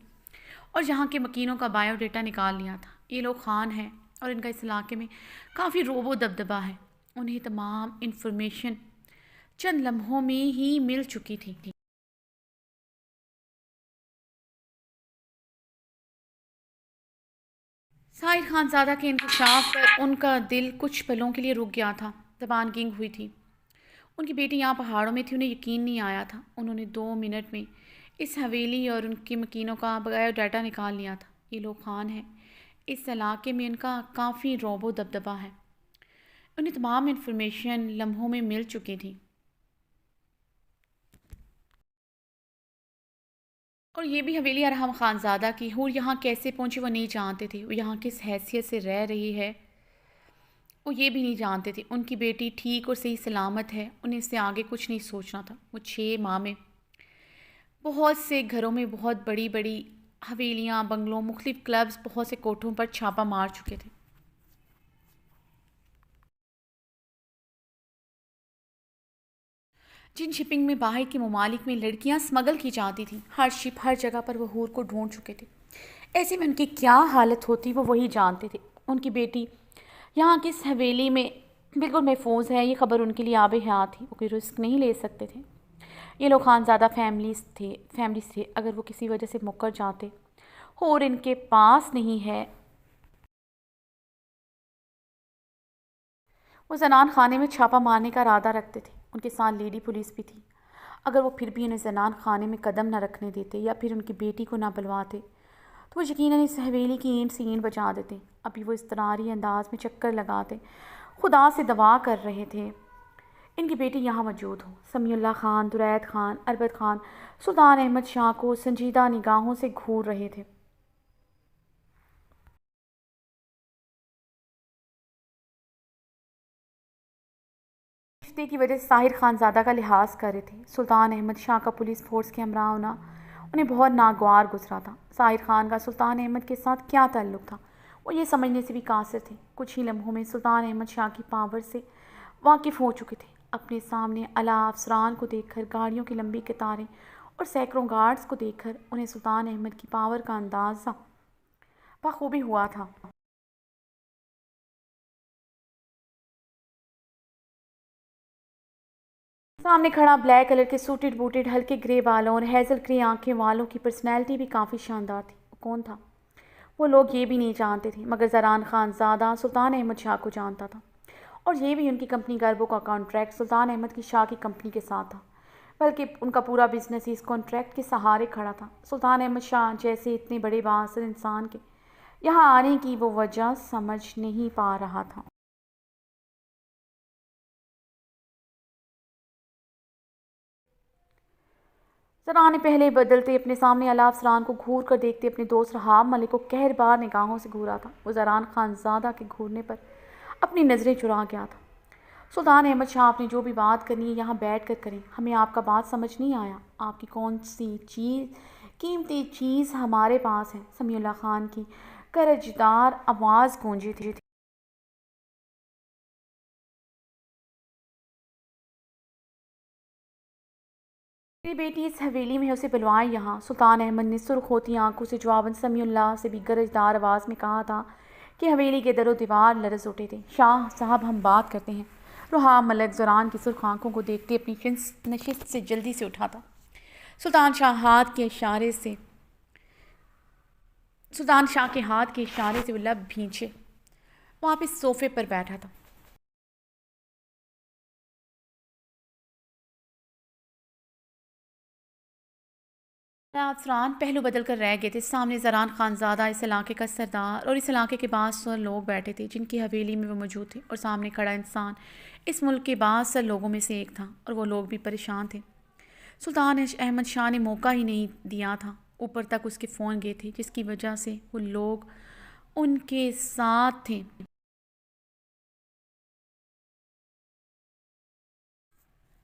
Speaker 2: اور یہاں کے مکینوں کا بایو ڈیٹا نکال لیا تھا۔ یہ لوگ خان ہیں اور ان کا اس علاقے میں کافی روب و دبدبہ ہے۔ انہیں تمام انفارمیشن چند لمحوں میں ہی مل چکی تھی۔ ساحر خان زادہ کے انکشاف پر ان کا دل کچھ پلوں کے لیے رک گیا تھا، زبان گنگ ہوئی تھی۔ ان کی بیٹی یہاں پہاڑوں میں تھی، انہیں یقین نہیں آیا تھا۔ انہوں نے 2 منٹ میں اس حویلی اور ان کی مکینوں کا بایو ڈیٹا نکال لیا تھا۔ یہ لوگ خان ہیں، اس علاقے میں ان کا کافی روب و دبدبہ ہے۔ انہیں تمام انفارمیشن لمحوں میں مل چکی تھی۔ اور یہ بھی حویلی ارحم خان زادہ کی۔ حور یہاں کیسے پہنچی وہ نہیں جانتے تھے۔ وہ یہاں کس حیثیت سے رہ رہی ہے وہ یہ بھی نہیں جانتے تھے۔ ان کی بیٹی ٹھیک اور صحیح سلامت ہے، انہیں اس سے آگے کچھ نہیں سوچنا تھا۔ وہ 6 ماہ میں بہت سے گھروں میں بہت بڑی بڑی حویلیاں، بنگلوں، مختلف کلبز، بہت سے کوٹھوں پر چھاپہ مار چکے تھے۔ جن شپنگ میں باہر کے ممالک میں لڑکیاں سمگل کی جاتی تھیں، ہر شپ، ہر جگہ پر وہ حور کو ڈھونڈ چکے تھے۔ ایسے میں ان کی کیا حالت ہوتی وہ وہی جانتے تھے۔ ان کی بیٹی یہاں کس حویلی میں بالکل محفوظ ہے، یہ خبر ان کے لیے آب حیات تھی۔ وہ کوئی رسک نہیں لے سکتے تھے۔ یہ لوگ خانزادہ فیملیز تھے۔ اگر وہ کسی وجہ سے مکر جاتے اور ان کے پاس نہیں ہے، وہ زنان خانے میں چھاپہ مارنے کا ارادہ رکھتے تھے۔ ان کے ساتھ لیڈی پولیس بھی تھی۔ اگر وہ پھر بھی انہیں زنان خانے میں قدم نہ رکھنے دیتے یا پھر ان کی بیٹی کو نہ بلواتے تو وہ یقیناً اس حویلی کی اینٹ سے اینٹ بجا دیتے۔ ابھی وہ اضطراری انداز میں چکر لگاتے، خدا سے دعا کر رہے تھے ان کی بیٹی یہاں موجود ہو۔ سمیع اللہ خان، درید خان، اربد خان سلطان احمد شاہ کو سنجیدہ نگاہوں سے گھور رہے تھے۔ رشتے کی وجہ سے ساحر خان زادہ کا لحاظ کر رہے تھے۔ سلطان احمد شاہ کا پولیس فورس کے ہمراہ ہونا انہیں بہت ناگوار گزرا تھا۔ ساحر خان کا سلطان احمد کے ساتھ کیا تعلق تھا، وہ یہ سمجھنے سے بھی قاصر تھے۔ کچھ ہی لمحوں میں سلطان احمد شاہ کی پاور سے واقف ہو چکے تھے۔ اپنے سامنے اعلیٰ افسران کو دیکھ کر، گاڑیوں کی لمبی قطاریں اور سینکڑوں گارڈز کو دیکھ کر انہیں سلطان احمد کی پاور کا اندازہ بخوبی ہوا تھا۔ سامنے کھڑا بلیک کلر کے سوٹڈ بوٹڈ ہلکے گرے بالوں اور ہیزل گرے آنکھیں والوں کی پرسنالٹی بھی کافی شاندار تھی۔ وہ کون تھا؟ وہ لوگ یہ بھی نہیں جانتے تھے، مگر زران خان زادہ سلطان احمد شاہ کو جانتا تھا، اور یہ بھی ان کی کمپنی کا اربوں کا کانٹریکٹ سلطان احمد کی شاہ کی کمپنی کے ساتھ تھا۔ بلکہ ان کا پورا بزنس ہی اس کانٹریکٹ کے سہارے کھڑا تھا۔ سلطان احمد شاہ جیسے اتنے بڑے بااثر انسان کے یہاں آنے کی وہ وجہ سمجھ نہیں پا رہا تھا۔ زران نے پہلے بدلتے اپنے سامنے اعلیٰ افسران کو گھور کر دیکھتے اپنے دوست رحاب ملک کو قہر بار نگاہوں سے گھورا تھا۔ وہ زران خان زادہ کے گھورنے پر اپنی نظریں چرا گیا تھا۔ سلطان احمد شاہ، آپ نے جو بھی بات کرنی ہے یہاں بیٹھ کر کریں، ہمیں آپ کا بات سمجھ نہیں آیا۔ آپ کی کون سی قیمتی چیز ہمارے پاس ہے؟ سمیع اللہ خان کی کرجدار آواز گونجی تھی۔ میری بیٹی اس حویلی میں ہے، اسے بلوائیں یہاں۔ سلطان احمد نے سرخ ہوتی آنکھوں سے جواباً سمیع اللہ سے بھی گرجدار آواز میں کہا تھا کہ حویلی کے در و دیوار لرز اٹھے تھے۔ شاہ صاحب، ہم بات کرتے ہیں۔ رحاب ملک زران کی سرخ آنکھوں کو دیکھتے اپنی نشست سے جلدی سے اٹھا تھا۔ سلطان شاہ کے ہاتھ کے اشارے سے وہ لب بھینچے واپس صوفے پر بیٹھا تھا۔ افسران پہلو بدل کر رہ گئے تھے۔ سامنے زران خان زادہ، اس علاقے کا سردار، اور اس علاقے کے بااثر لوگ بیٹھے تھے جن کی حویلی میں وہ موجود تھے، اور سامنے کھڑا انسان اس ملک کے بااثر لوگوں میں سے ایک تھا، اور وہ لوگ بھی پریشان تھے۔ سلطان احمد شاہ نے موقع ہی نہیں دیا تھا۔ اوپر تک اس کے فون گئے تھے جس کی وجہ سے وہ لوگ ان کے ساتھ تھے۔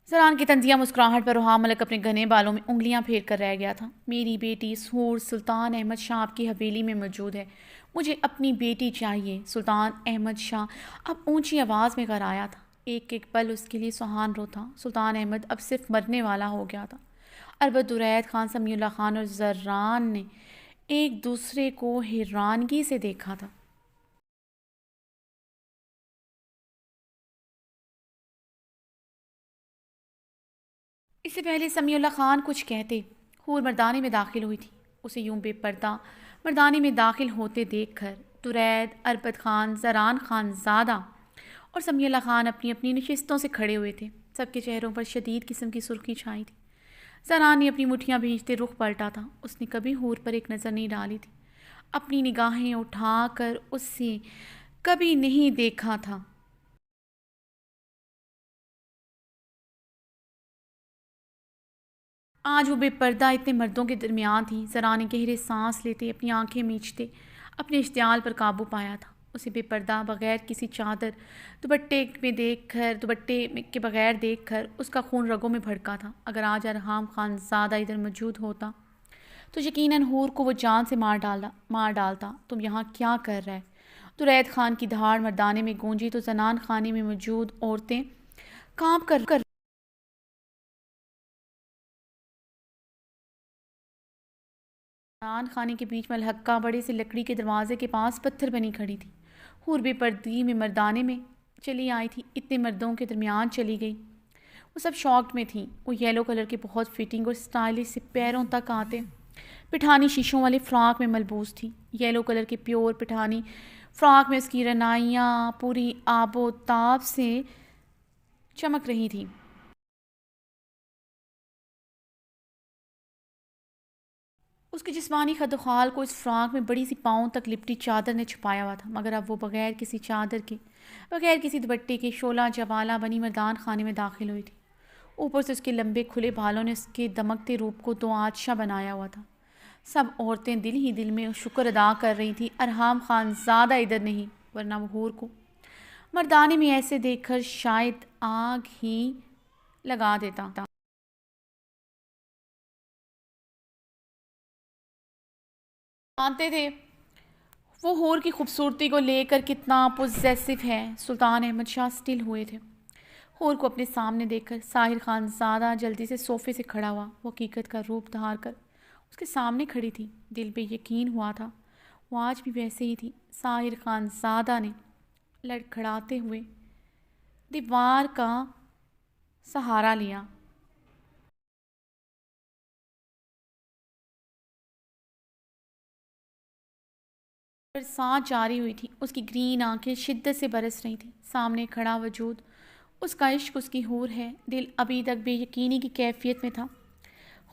Speaker 2: زران کی طنزیہ مسکراہٹ پر رحاب ملک اپنے گھنے بالوں میں انگلیاں پھیر کر رہ گیا تھا۔ میری بیٹی سحور سلطان احمد شاہ آپ کی حویلی میں موجود ہے، مجھے اپنی بیٹی چاہیے۔ سلطان احمد شاہ اب اونچی آواز میں غرایا تھا۔ ایک ایک پل اس کے لیے سہان رو تھا۔ سلطان احمد اب صرف مرنے والا ہو گیا تھا۔ البت درید خان، سمیع اللہ خان اور زران نے ایک دوسرے کو حیرانگی سے دیکھا تھا۔ اس سے پہلے سمیع اللہ خان کچھ کہتے، حور مردانے میں داخل ہوئی تھی۔ اسے یوں بے پردہ مردانے میں داخل ہوتے دیکھ کر درید، اربد خان، زران خان زادہ اور سمیع اللہ خان اپنی اپنی نشستوں سے کھڑے ہوئے تھے۔ سب کے چہروں پر شدید قسم کی سرخی چھائی تھی۔ زران نے اپنی مٹھیاں بھیجتے رخ پلٹا تھا۔ اس نے کبھی حور پر ایک نظر نہیں ڈالی تھی، اپنی نگاہیں اٹھا کر اسے کبھی نہیں دیکھا تھا۔ آج وہ بے پردہ اتنے مردوں کے درمیان تھی۔ زران نے گہرے سانس لیتے اپنی آنکھیں میچتے اپنے اشتعال پر قابو پایا تھا۔ اسے بے پردہ، بغیر کسی چادر، دوپٹے کے بغیر دیکھ کر اس کا خون رگوں میں بھڑکا تھا۔ اگر آج ارحام خان زادہ ادھر موجود ہوتا تو یقیناً حور کو وہ جان سے مار ڈالتا۔ تم یہاں کیا کر رہے؟ درید خان کی دھاڑ مردانے میں گونجی تو زنان خانے میں موجود عورتیں کانپ کر زنان خانے کے بیچ میں الحقہ بڑے سے لکڑی کے دروازے کے پاس پتھر بنی کھڑی تھی۔ حور بے پردگی میں مردانے میں چلی آئی تھی، اتنے مردوں کے درمیان چلی گئی۔ وہ سب شاکڈ میں تھیں۔ وہ یلو کلر کے بہت فٹنگ اور سٹائلش سے پیروں تک آتے پٹھانی شیشوں والے فراک میں ملبوس تھی۔ یلو کلر کے پیور پٹھانی فراک میں اس کی رنائیاں پوری آب و تاب سے چمک رہی تھیں۔ اس کی جسمانی خد و خال کو اس فراک میں بڑی سی پاؤں تک لپٹی چادر نے چھپایا ہوا تھا، مگر اب وہ بغیر کسی چادر کے، بغیر کسی دوپٹے کے شعلہ جوالا بنی مردان خانے میں داخل ہوئی تھی۔ اوپر سے اس کے لمبے کھلے بالوں نے اس کے دمکتے روپ کو دو آتشا بنایا ہوا تھا۔ سب عورتیں دل ہی دل میں شکر ادا کر رہی تھیں ارحام خان زادہ ادھر نہیں، ورنہ وہ حور کو مردانے میں ایسے دیکھ کر شاید آگ ہی لگا دیتا۔ جانتے تھے وہ حور کی خوبصورتی کو لے کر کتنا پوزیسو ہے۔ سلطان احمد شاہ سٹل ہوئے تھے۔ حور کو اپنے سامنے دیکھ کر ساحر خان زادہ جلدی سے صوفے سے کھڑا ہوا۔ وہ حقیقت کا روپ دھار کر اس کے سامنے کھڑی تھی۔ دل پہ یقین ہوا تھا وہ آج بھی ویسے ہی تھی۔ ساحر خان زادہ نے لڑکھڑاتے ہوئے دیوار کا سہارا لیا۔ برسات جاری ہوئی تھی۔ اس کی گرین آنکھیں شدت سے برس رہی تھیں۔ سامنے کھڑا وجود اس کا عشق اس کی حور ہے۔ دل ابھی تک بے یقینی کی کیفیت میں تھا۔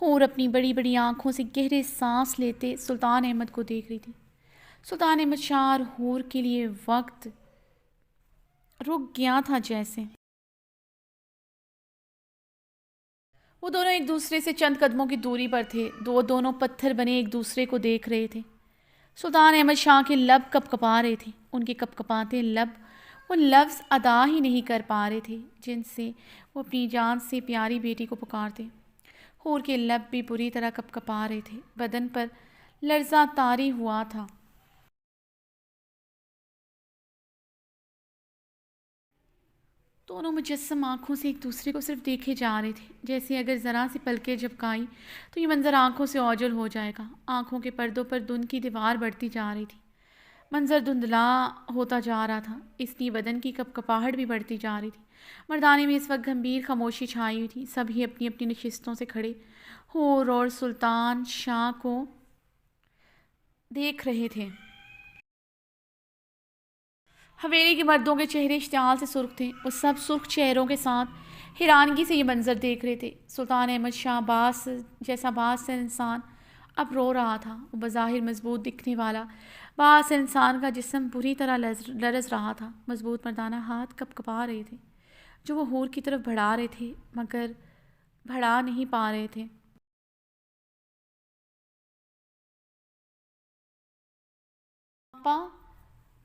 Speaker 2: حور اپنی بڑی بڑی آنکھوں سے گہرے سانس لیتے سلطان احمد کو دیکھ رہی تھی۔ سلطان احمد شاہ اور حور کے لیے وقت رک گیا تھا جیسے۔ وہ دونوں ایک دوسرے سے چند قدموں کی دوری پر تھے۔ دونوں پتھر بنے ایک دوسرے کو دیکھ رہے تھے۔ سلطان احمد شاہ کے لب کپ کپا رہے تھے۔ ان کے کپ کپاتے لب وہ لفظ ادا ہی نہیں کر پا رہے تھے جن سے وہ اپنی جان سے پیاری بیٹی کو پکارتے۔ حور کے لب بھی بری طرح کپ کپا رہے تھے۔ بدن پر لرزہ طاری ہوا تھا۔ دونوں مجسم آنکھوں سے ایک دوسرے کو صرف دیکھے جا رہے تھے، جیسے اگر ذرا سی پلکیں جھپکائی تو یہ منظر آنکھوں سے اوجھل ہو جائے گا۔ آنکھوں کے پردوں پر دھند کی دیوار بڑھتی جا رہی تھی۔ منظر دھندلا ہوتا جا رہا تھا، اس لیے بدن کی کپ کپاہٹ بھی بڑھتی جا رہی تھی۔ مردانے میں اس وقت گمبھیر خاموشی چھائی ہوئی تھی۔ سبھی اپنی اپنی نشستوں سے کھڑے حور اور سلطان شاہ کو دیکھ رہے تھے۔ حویلی کے مردوں کے چہرے اشتعال سے سرخ تھے۔ وہ سب سرخ چہروں کے ساتھ حیرانگی سے یہ منظر دیکھ رہے تھے۔ سلطان احمد شاہ باس جیسا باس انسان اب رو رہا تھا۔ وہ بظاہر مضبوط دکھنے والا باس انسان کا جسم بری طرح لرز رہا تھا۔ مضبوط مردانہ ہاتھ کپ کپا رہے تھے جو وہ حور کی طرف بڑھا رہے تھے مگر بڑھا نہیں پا رہے تھے۔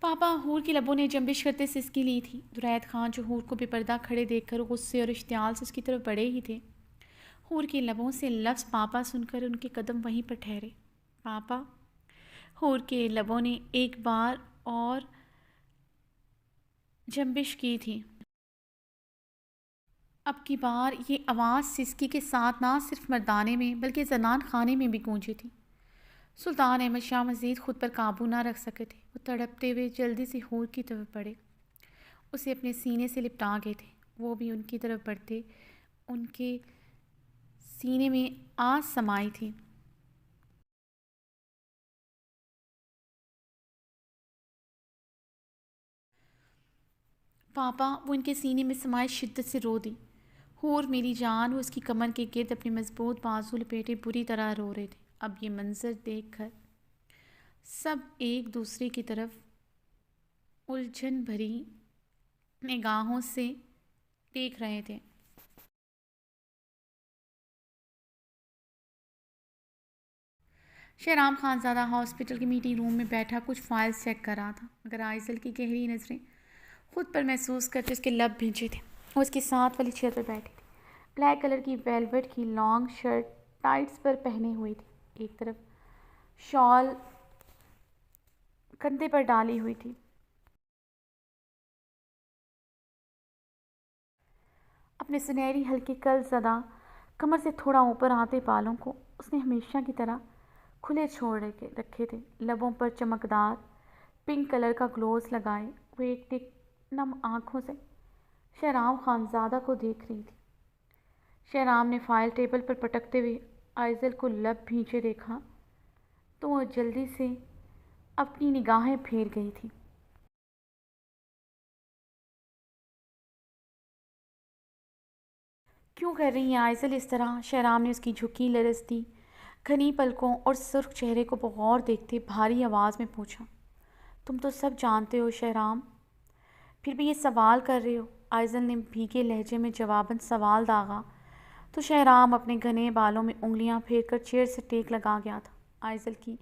Speaker 2: پاپا حور کی لبوں نے جنبش کرتے سسکی لی تھی۔ درائد خان جو حور کو بے پردہ کھڑے دیکھ کر غصے اور اشتعال سے اس کی طرف بڑھے ہی تھے، حور کی لبوں سے لفظ پاپا سن کر ان کے قدم وہیں پر ٹھہرے۔ پاپا! حور کے لبوں نے ایک بار اور جنبش کی تھی۔ اب کی بار یہ آواز سسکی کے ساتھ نہ صرف مردانے میں بلکہ زنان خانے میں بھی گونجی تھی۔ سلطان احمد شاہ مزید خود پر قابو نہ رکھ سکے تھے۔ وہ تڑپتے ہوئے جلدی سے حور کی طرف بڑھے، اسے اپنے سینے سے لپٹا گئے تھے۔ وہ بھی ان کی طرف بڑھتے ان کے سینے میں آس سمائی تھی۔ پاپا! وہ ان کے سینے میں سمائے شدت سے رو دی۔ حور میری جان! وہ اس کی کمر کے گرد اپنے مضبوط بازو لپیٹے بری طرح رو رہے تھے۔ اب یہ منظر دیکھ کر سب ایک دوسرے کی طرف الجھن بھری نگاہوں سے دیکھ رہے تھے۔ شہرام خانزادہ ہاسپٹل کے میٹنگ روم میں بیٹھا کچھ فائلز چیک کر رہا تھا مگر آئزل کی گہری نظریں خود پر محسوس کرتے اس کے لب بھینچے تھے۔ وہ اس کے ساتھ والی چیئر پر بیٹھی تھی۔ بلیک کلر کی ویلویٹ کی لانگ شرٹ ٹائٹس پر پہنے ہوئی تھی، ایک طرف شال کندھے پر ڈالی ہوئی تھی۔ اپنے سنہری ہلکے کل زدہ کمر سے تھوڑا اوپر آتے بالوں کو اس نے ہمیشہ کی طرح کھلے چھوڑ رکھے تھے۔ لبوں پر چمکدار پنک کلر کا گلوز لگائے وہ ایک ٹک نم آنکھوں سے شہرام خانزادہ کو دیکھ رہی تھی۔ شہرام نے فائل ٹیبل پر پٹکتے ہوئے آئزل کو لب بھینچے دیکھا تو وہ جلدی سے اپنی نگاہیں پھیر گئی تھی۔ کیوں کر رہی ہیں آئزل اس طرح؟ شہرام نے اس کی جھکی لرزتی گھنی پلکوں اور سرخ چہرے کو بغور دیکھتے بھاری آواز میں پوچھا۔ تم تو سب جانتے ہو شہرام، پھر بھی یہ سوال کر رہے ہو؟ آئزل نے بھیگے لہجے میں جواباً سوال داغا تو شہرام اپنے گھنے بالوں میں انگلیاں پھیر کر چیئر سے ٹیک لگا گیا تھا۔ آئزل کی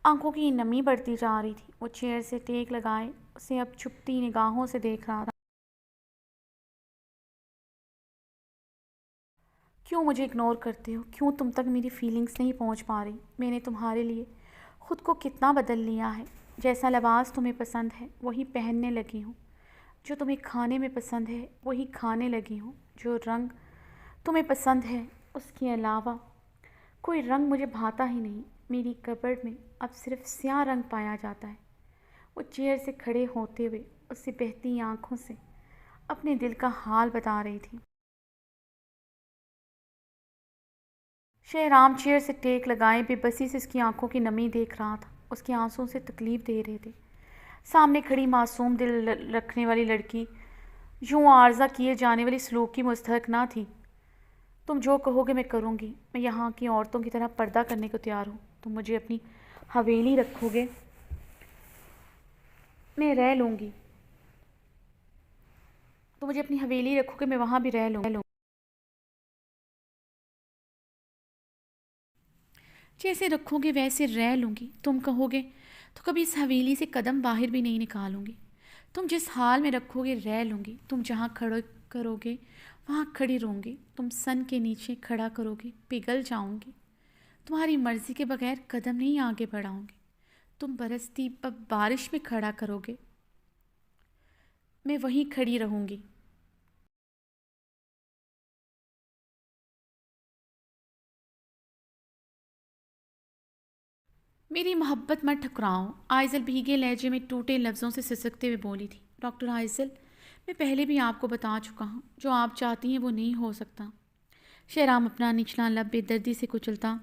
Speaker 2: آنکھوں کی نمی بڑھتی جا رہی تھی۔ وہ چیئر سے ٹیک لگائے اسے اب چھپتی نگاہوں سے دیکھ رہا تھا۔ کیوں مجھے اگنور کرتے ہو؟ کیوں تم تک میری فیلنگز نہیں پہنچ پا رہی؟ میں نے تمہارے لیے خود کو کتنا بدل لیا ہے۔ جیسا لباس تمہیں پسند ہے وہی پہننے لگی ہوں، جو تمہیں کھانے میں پسند ہے وہی کھانے لگی ہوں، جو رنگ تمہیں پسند ہے اس کے علاوہ کوئی رنگ مجھے بھاتا ہی نہیں۔ میری کبرڈ میں اب صرف سیاہ رنگ پایا جاتا ہے۔ وہ چیئر سے کھڑے ہوتے ہوئے اس سے بہتی آنکھوں سے اپنے دل کا حال بتا رہی تھی۔ شہرام چیئر سے ٹیک لگائے بے بسی سے اس کی آنکھوں کی نمی دیکھ رہا تھا۔ اس کے آنسوؤں سے تکلیف دے رہے تھے۔ سامنے کھڑی معصوم دل رکھنے والی لڑکی یوں عارضہ کیے جانے والی سلوک کی مستحق نہ تھی۔ تم جو کہو گے میں کروں گی، میں یہاں کی عورتوں کی طرح پردہ کرنے کو تیار ہوں۔ تم مجھے اپنی حویلی رکھو گے، میں رہ لوں گی۔ تم مجھے اپنی حویلی رکھو گے، میں وہاں بھی رہ لوں گی۔ جیسے رکھو گے ویسے رہ لوں گی۔ تم کہو گے تو کبھی اس حویلی سے قدم باہر بھی نہیں نکالوں گی۔ تم جس حال میں رکھو گے رہ لوں گی۔ تم جہاں کھڑے کرو گے وہاں کھڑی رہوں گی۔ تم سن کے نیچے کھڑا کرو گے پگھل جاؤں گی۔ تمہاری مرضی کے بغیر قدم نہیں آگے بڑھاؤں گی۔ تم برستی بارش میں کھڑا کرو گے، میں وہیں کھڑی رہوں گی۔ میری محبت مت ٹھکراؤ، آئزل بھیگے لہجے میں ٹوٹے لفظوں سے سسکتے ہوئے بولی تھی۔ ڈاکٹر آئزل، میں پہلے بھی آپ کو بتا چکا ہوں، جو آپ چاہتی ہیں وہ نہیں ہو سکتا۔ شہرام اپنا نچلا لب بے دردی سے کچلتا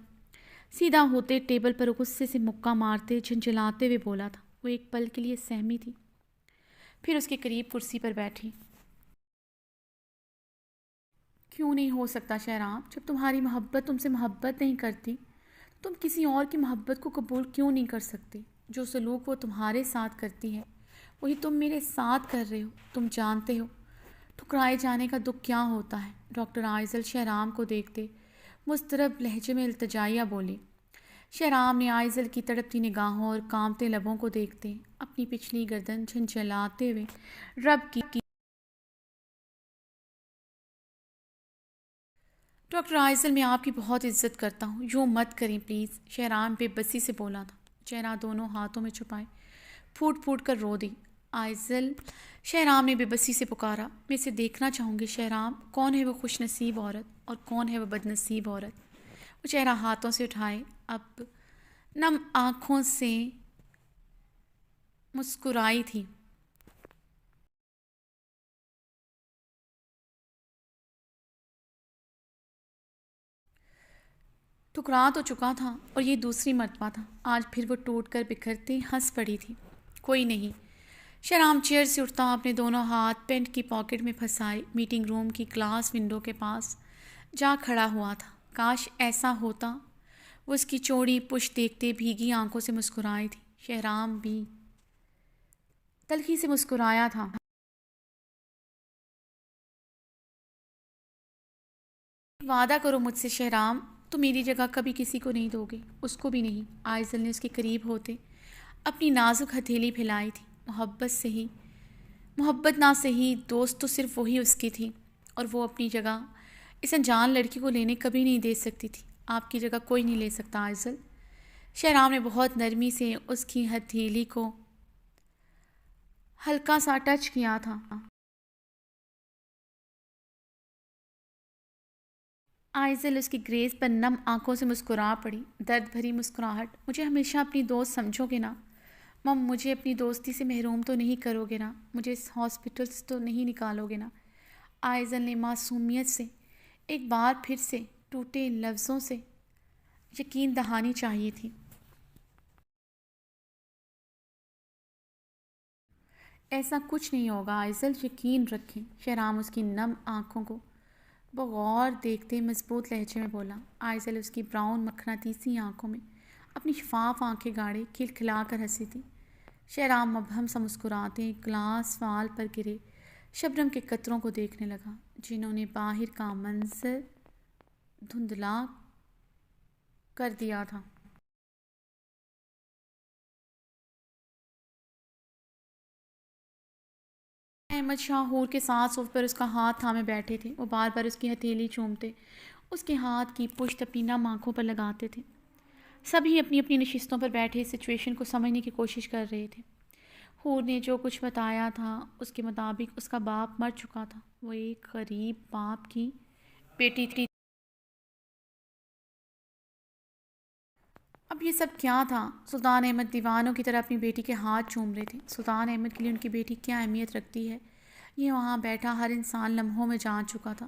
Speaker 2: سیدھا ہوتے ٹیبل پر غصے سے مکہ مارتے جھنجھلاتے ہوئے بولا تھا۔ وہ ایک پل کے لیے سہمی تھی، پھر اس کے قریب کرسی پر بیٹھی۔ کیوں نہیں ہو سکتا شہرام؟ جب تمہاری محبت تم سے محبت نہیں کرتی، تم کسی اور کی محبت کو قبول کیوں نہیں کر سکتے؟ جو سلوک وہ تمہارے ساتھ کرتی ہے وہی تم میرے ساتھ کر رہے ہو۔ تم جانتے ہو ٹھکرائے جانے کا دکھ کیا ہوتا ہے۔ ڈاکٹر آئزل شہرام کو دیکھتے مضطرب لہجے میں التجائیہ بولے۔ شہرام نے آئزل کی تڑپتی نگاہوں اور کانپتے لبوں کو دیکھتے اپنی پچھلی گردن جھنجھلاتے ہوئے رب کی ڈاکٹر آئزل، میں آپ کی بہت عزت کرتا ہوں، یوں مت کریں پلیز، شہرام بے بسی سے بولا تھا، چہرہ دونوں ہاتھوں میں چھپائے پھوٹ پھوٹ کر رو دی۔ آئزل، شہرام نے بے بسی سے پکارا، میں اسے دیکھنا چاہوں گی شہرام، کون ہے وہ خوش نصیب عورت اور کون ہے وہ بد نصیب عورت؟ وہ چہرہ ہاتھوں سے اٹھائے اب نم آنکھوں سے مسکرائی تھی۔ ٹھکرا تو چکا تھا اور یہ دوسری مرتبہ تھا، آج پھر وہ ٹوٹ کر بکھرتی ہنس پڑی تھی۔ کوئی نہیں، شہرام چیئر سے اٹھتا اپنے دونوں ہاتھ پینٹ کی پاکٹ میں پھنسائے میٹنگ روم کی گلاس ونڈو کے پاس جا کھڑا ہوا تھا۔ کاش ایسا ہوتا۔ وہ اس کی چوڑی پشت دیکھتے بھیگی آنکھوں سے مسکرائی تھی۔ شہرام بھی تلخی سے مسکرایا تھا۔ وعدہ کرو مجھ سے شہرام، تو میری جگہ کبھی کسی کو نہیں دو گے، اس کو بھی نہیں۔ آئزل نے اس کے قریب ہوتے اپنی نازک ہتھیلی پھیلائی تھی۔ محبت سے ہی محبت نہ صحیح، دوست تو صرف وہی اس کی تھی، اور وہ اپنی جگہ اس انجان لڑکی کو لینے کبھی نہیں دے سکتی تھی۔ آپ کی جگہ کوئی نہیں لے سکتا آئزل۔ شہرام نے بہت نرمی سے اس کی ہتھیلی کو ہلکا سا ٹچ کیا تھا۔ آئزل اس کی گریز پر نم آنکھوں سے مسکرا پڑی، درد بھری مسکراہٹ۔ مجھے ہمیشہ اپنی دوست سمجھو گے نا مم؟ مجھے اپنی دوستی سے محروم تو نہیں کرو گے نا؟ مجھے اس ہاسپٹل سے تو نہیں نکالو گے نا؟ آئزل نے معصومیت سے ایک بار پھر سے ٹوٹے لفظوں سے یقین دہانی چاہیے تھی۔ ایسا کچھ نہیں ہوگا آئزل، یقین رکھیں۔ شہرام اس کی نم آنکھوں کو بغور دیکھتے مضبوط لہجے میں بولا۔ آئزل اس کی براؤن مکھناطیسی آنکھوں میں اپنی شفاف آنکھیں گاڑے کھلکھلا کر ہنسی تھی۔ شہرام مبہم سا مسکراتے گلاس وال پر گرے شبنم کے قطروں کو دیکھنے لگا، جنہوں نے باہر کا منظر دھندلا کر دیا تھا۔ احمد شاہ حور کے ساتھ صف پر اس کا ہاتھ تھامے بیٹھے تھے۔ وہ بار بار اس کی ہتھیلی چومتے، اس کے ہاتھ کی پشت اپنی نم آنکھوں پر لگاتے تھے۔ سبھی اپنی اپنی نشستوں پر بیٹھے سچویشن کو سمجھنے کی کوشش کر رہے تھے۔ حور نے جو کچھ بتایا تھا اس کے مطابق اس کا باپ مر چکا تھا، وہ ایک غریب باپ کی بیٹی تھی۔ اب یہ سب کیا تھا؟ سلطان احمد دیوانوں کی طرح اپنی بیٹی کے ہاتھ چوم رہے تھے۔ سلطان احمد کے لیے ان کی بیٹی کیا اہمیت رکھتی ہے، یہ وہاں بیٹھا ہر انسان لمحوں میں جان چکا تھا۔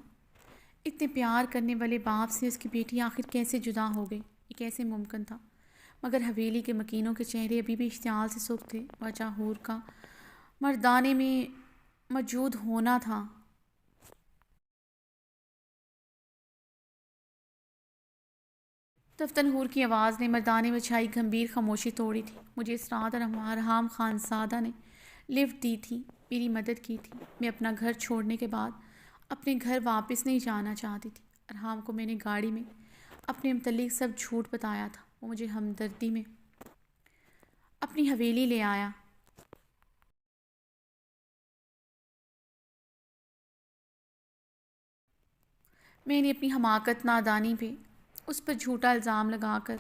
Speaker 2: اتنے پیار کرنے والے باپ سے اس کی بیٹی آخر کیسے جدا ہو گئی؟ یہ کیسے ممکن تھا؟ مگر حویلی کے مکینوں کے چہرے ابھی بھی اشتعال سے سرخ تھے۔ وجہ حور کا مردانے میں موجود ہونا تھا۔ تفتن ہور کی آواز نے مردانے میں چھائی گھمبیر خاموشی توڑی تھی۔ مجھے اسرات اور ارحام خان زادہ نے لفٹ دی تھی، میری مدد کی تھی۔ میں اپنا گھر چھوڑنے کے بعد اپنے گھر واپس نہیں جانا چاہتی تھی۔ ارحام کو میں نے گاڑی میں اپنے متعلق سب جھوٹ بتایا تھا۔ وہ مجھے ہمدردی میں اپنی حویلی لے آیا۔ میں نے اپنی حماقت نادانی پہ اس پر جھوٹا الزام لگا کر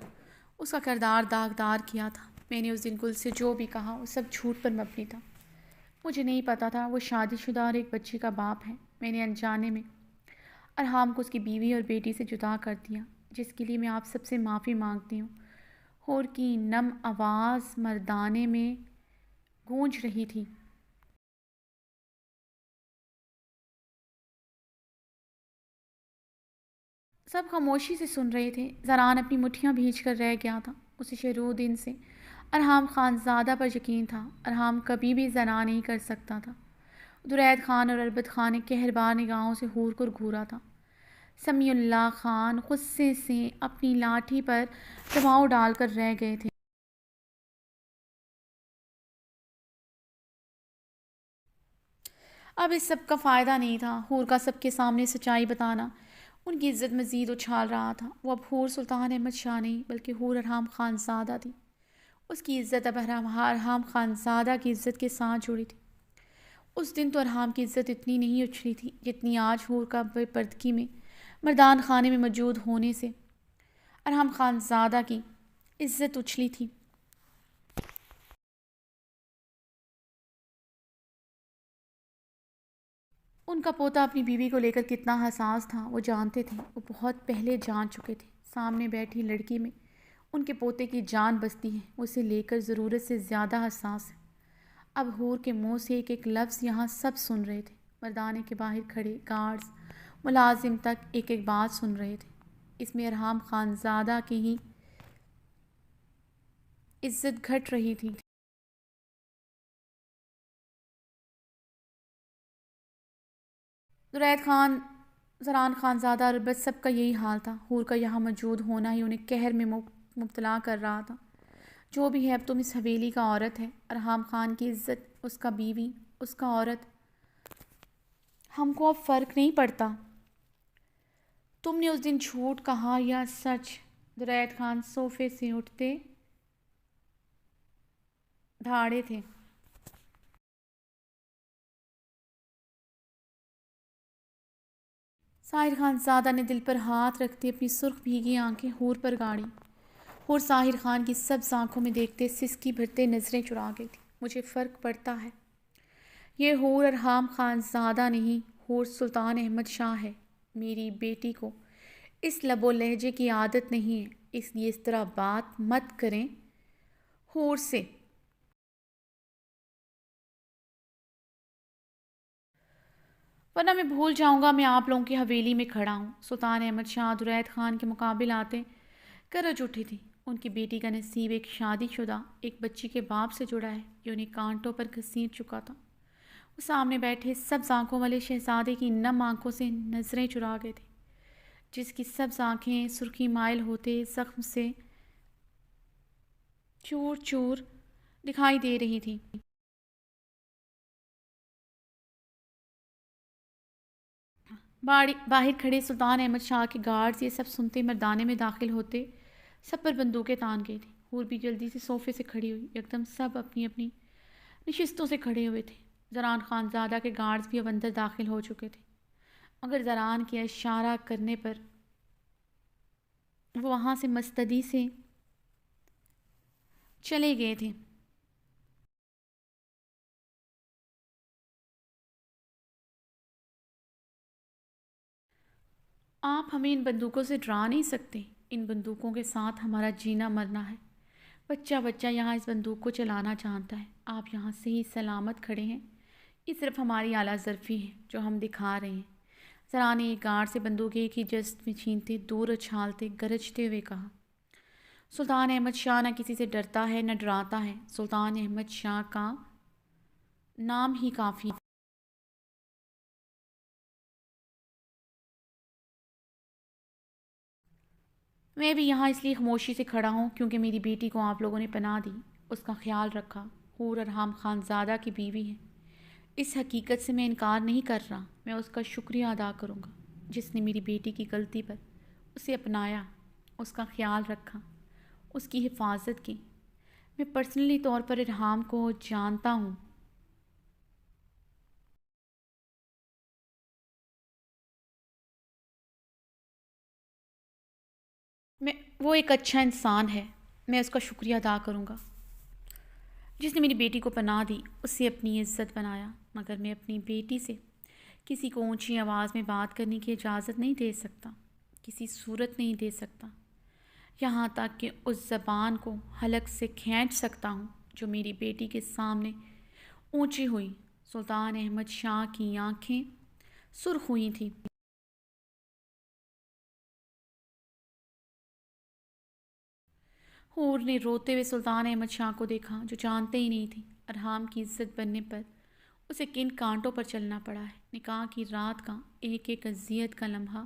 Speaker 2: اس کا کردار داغدار کیا تھا۔ میں نے اس دن گل سے جو بھی کہا وہ سب جھوٹ پر مبنی تھا۔ مجھے نہیں پتا تھا وہ شادی شدہ اور ایک بچی کا باپ ہے۔ میں نے انجانے میں ارحام کو اس کی بیوی اور بیٹی سے جدا کر دیا، جس کے لیے میں آپ سب سے معافی مانگتی ہوں۔ ہور کی نم آواز مردانے میں گونج رہی تھی۔ سب خاموشی سے سن رہے تھے۔ زران اپنی مٹھیاں بھیج کر رہ گیا تھا۔ اسے شروع دن سے ارحام خان زادہ پر یقین تھا۔ ارحام کبھی بھی زنا نہیں کر سکتا تھا۔ درید خان اور البت خان نے کہربار نگاہوں سے ہور کو گھورا تھا۔ سمیع اللہ خان غصے سے اپنی لاٹھی پر دباؤ ڈال کر رہ گئے تھے۔ اب اس سب کا فائدہ نہیں تھا۔ ہور کا سب کے سامنے سچائی بتانا ان کی عزت مزید اچھال رہا تھا۔ وہ اب ہور سلطان احمد شاہ نہیں بلکہ ہور ارحام خان زادہ تھی۔ اس کی عزت اب ارحام خان زادہ کی عزت کے ساتھ جڑی تھی۔ اس دن تو ارحام کی عزت اتنی نہیں اچھلی تھی جتنی آج ہور کا بے پردگی میں مردان خانے میں موجود ہونے سے ارحام خان زادہ کی عزت اچھلی تھی۔ ان کا پوتا اپنی بیوی کو لے کر کتنا حساس تھا وہ جانتے تھے۔ وہ بہت پہلے جان چکے تھے۔ سامنے بیٹھی لڑکی میں ان کے پوتے کی جان بستی ہے۔ وہ اسے لے کر ضرورت سے زیادہ حساس ہے۔ اب ہور کے منہ سے ایک ایک لفظ یہاں سب سن رہے تھے۔ مردانے کے باہر کھڑے گارڈز ملازم تک ایک ایک بات سن رہے تھے۔ اس میں ارحام خان زادہ کی ہی عزت گھٹ رہی تھی۔ درید خان، زران خان زادہ اور البت سب کا یہی حال تھا۔ ہور کا یہاں موجود ہونا ہی انہیں قہر میں مبتلا کر رہا تھا۔ جو بھی ہے اب تم اس حویلی کا عورت ہے۔ ارحام خان کی عزت، اس کا بیوی، اس کا عورت، ہم کو اب فرق نہیں پڑتا۔ تم نے اس دن جھوٹ کہا یا سچ؟ درید خان صوفے سے اٹھتے دھاڑے تھے۔ ساحر خان زادہ نے دل پر ہاتھ رکھتے اپنی سرخ بھیگی آنکھیں ہور پر گاڑی۔ ہور ساحر خان کی سبز آنکھوں میں دیکھتے سسکی بھرتے نظریں چرا گئی تھی۔ مجھے فرق پڑتا ہے۔ یہ ہور ارحام خان زادہ نہیں، ہور سلطان احمد شاہ ہے۔ میری بیٹی کو اس لب و لہجے کی عادت نہیں ہے، اس لیے اس طرح بات مت کریں ہور سے۔ ورنہ میں بھول جاؤں گا میں آپ لوگوں کی حویلی میں کھڑا ہوں۔ سلطان احمد شاہ درید خان کے مقابل آتے گرج اٹھی تھی۔ ان کی بیٹی کا نصیب ایک شادی شدہ ایک بچی کے باپ سے جڑا ہے جو انہیں کانٹوں پر گھسیٹ چکا تھا۔ وہ سامنے بیٹھے سبز آنکھوں والے شہزادے کی نم آنکھوں سے نظریں چرا گئے تھے، جس کی سبز آنکھیں سرخی مائل ہوتے زخم سے چور چور دکھائی دے رہی تھی۔ باہر کھڑے سلطان احمد شاہ کے گارڈز یہ سب سنتے مردانے میں داخل ہوتے سب پر بندوقیں تان گئی تھیں۔ ہور بھی جلدی سے صوفے سے کھڑی ہوئی۔ یکدم سب اپنی اپنی نشستوں سے کھڑے ہوئے تھے۔ زران خان زادہ کے گارڈز بھی اب اندر داخل ہو چکے تھے، مگر زران کے اشارہ کرنے پر وہ وہاں سے مستدی سے چلے گئے تھے۔ آپ ہمیں ان بندوقوں سے ڈرا نہیں سکتے۔ ان بندوقوں کے ساتھ ہمارا جینا مرنا ہے۔ بچہ بچہ یہاں اس بندوق کو چلانا جانتا ہے۔ آپ یہاں سے ہی سلامت کھڑے ہیں۔ یہ صرف ہماری اعلیٰ ظرفی ہے جو ہم دکھا رہے ہیں۔ زران نے ایک گارڈ سے بندوق ایک ہی جست میں چھینتے دور اچھالتے گرجتے ہوئے کہا، سلطان احمد شاہ نہ کسی سے ڈرتا ہے نہ ڈراتا ہے۔ سلطان احمد شاہ کا نام ہی کافی ہے۔ میں بھی یہاں اس لیے خاموشی سے کھڑا ہوں کیونکہ میری بیٹی کو آپ لوگوں نے پناہ دی، اس کا خیال رکھا۔ حور ارحام خانزادہ کی بیوی ہے، اس حقیقت سے میں انکار نہیں کر رہا۔ میں اس کا شکریہ ادا کروں گا جس نے میری بیٹی کی غلطی پر اسے اپنایا، اس کا خیال رکھا، اس کی حفاظت کی۔ میں پرسنلی طور پر ارحام کو جانتا ہوں۔ وہ ایک اچھا انسان ہے، میں اس کا شکریہ ادا کروں گا جس نے میری بیٹی کو پناہ دی، اسے اپنی عزت بنایا۔ مگر میں اپنی بیٹی سے کسی کو اونچی آواز میں بات کرنے کی اجازت نہیں دے سکتا، کسی صورت نہیں دے سکتا، یہاں تک کہ اس زبان کو حلق سے کھینچ سکتا ہوں جو میری بیٹی کے سامنے اونچی ہوئی۔ سلطان احمد شاہ کی آنکھیں سرخ ہوئی تھیں۔ حور نے روتے ہوئے سلطان احمد شاہ کو دیکھا جو جانتے ہی نہیں تھے ارحام کی عزت بننے پر اسے کن کانٹوں پر چلنا پڑا ہے۔ نکاح کی رات کا ایک ایک اذیت کا لمحہ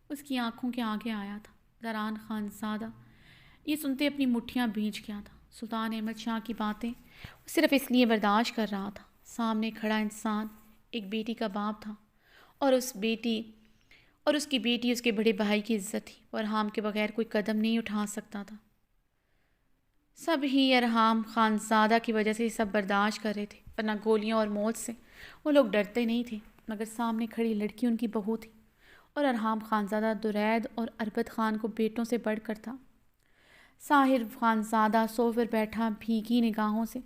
Speaker 2: اس کی آنکھوں کے آگے آیا تھا۔ زران خانزادہ یہ سنتے اپنی مٹھیاں بھیج گیا تھا۔ سلطان احمد شاہ کی باتیں وہ صرف اس لیے برداشت کر رہا تھا۔ سامنے کھڑا انسان ایک بیٹی کا باپ تھا اور اس کی بیٹی اس کے بڑے بھائی کی عزت تھی۔ وہ ارحام کے بغیر کوئی قدم نہیں اٹھا سکتا تھا۔ سب ہی ارحام خانزادہ کی وجہ سے یہ سب برداشت کر رہے تھے، ورنہ گولیاں اور موت سے وہ لوگ ڈرتے نہیں تھے۔ مگر سامنے کھڑی لڑکی ان کی بہو تھی اور ارحام خانزادہ درید اور اربد خان کو بیٹوں سے بڑھ کر تھا۔ ساحر خانزادہ صوفے پر بیٹھا بھیگی نگاہوں سے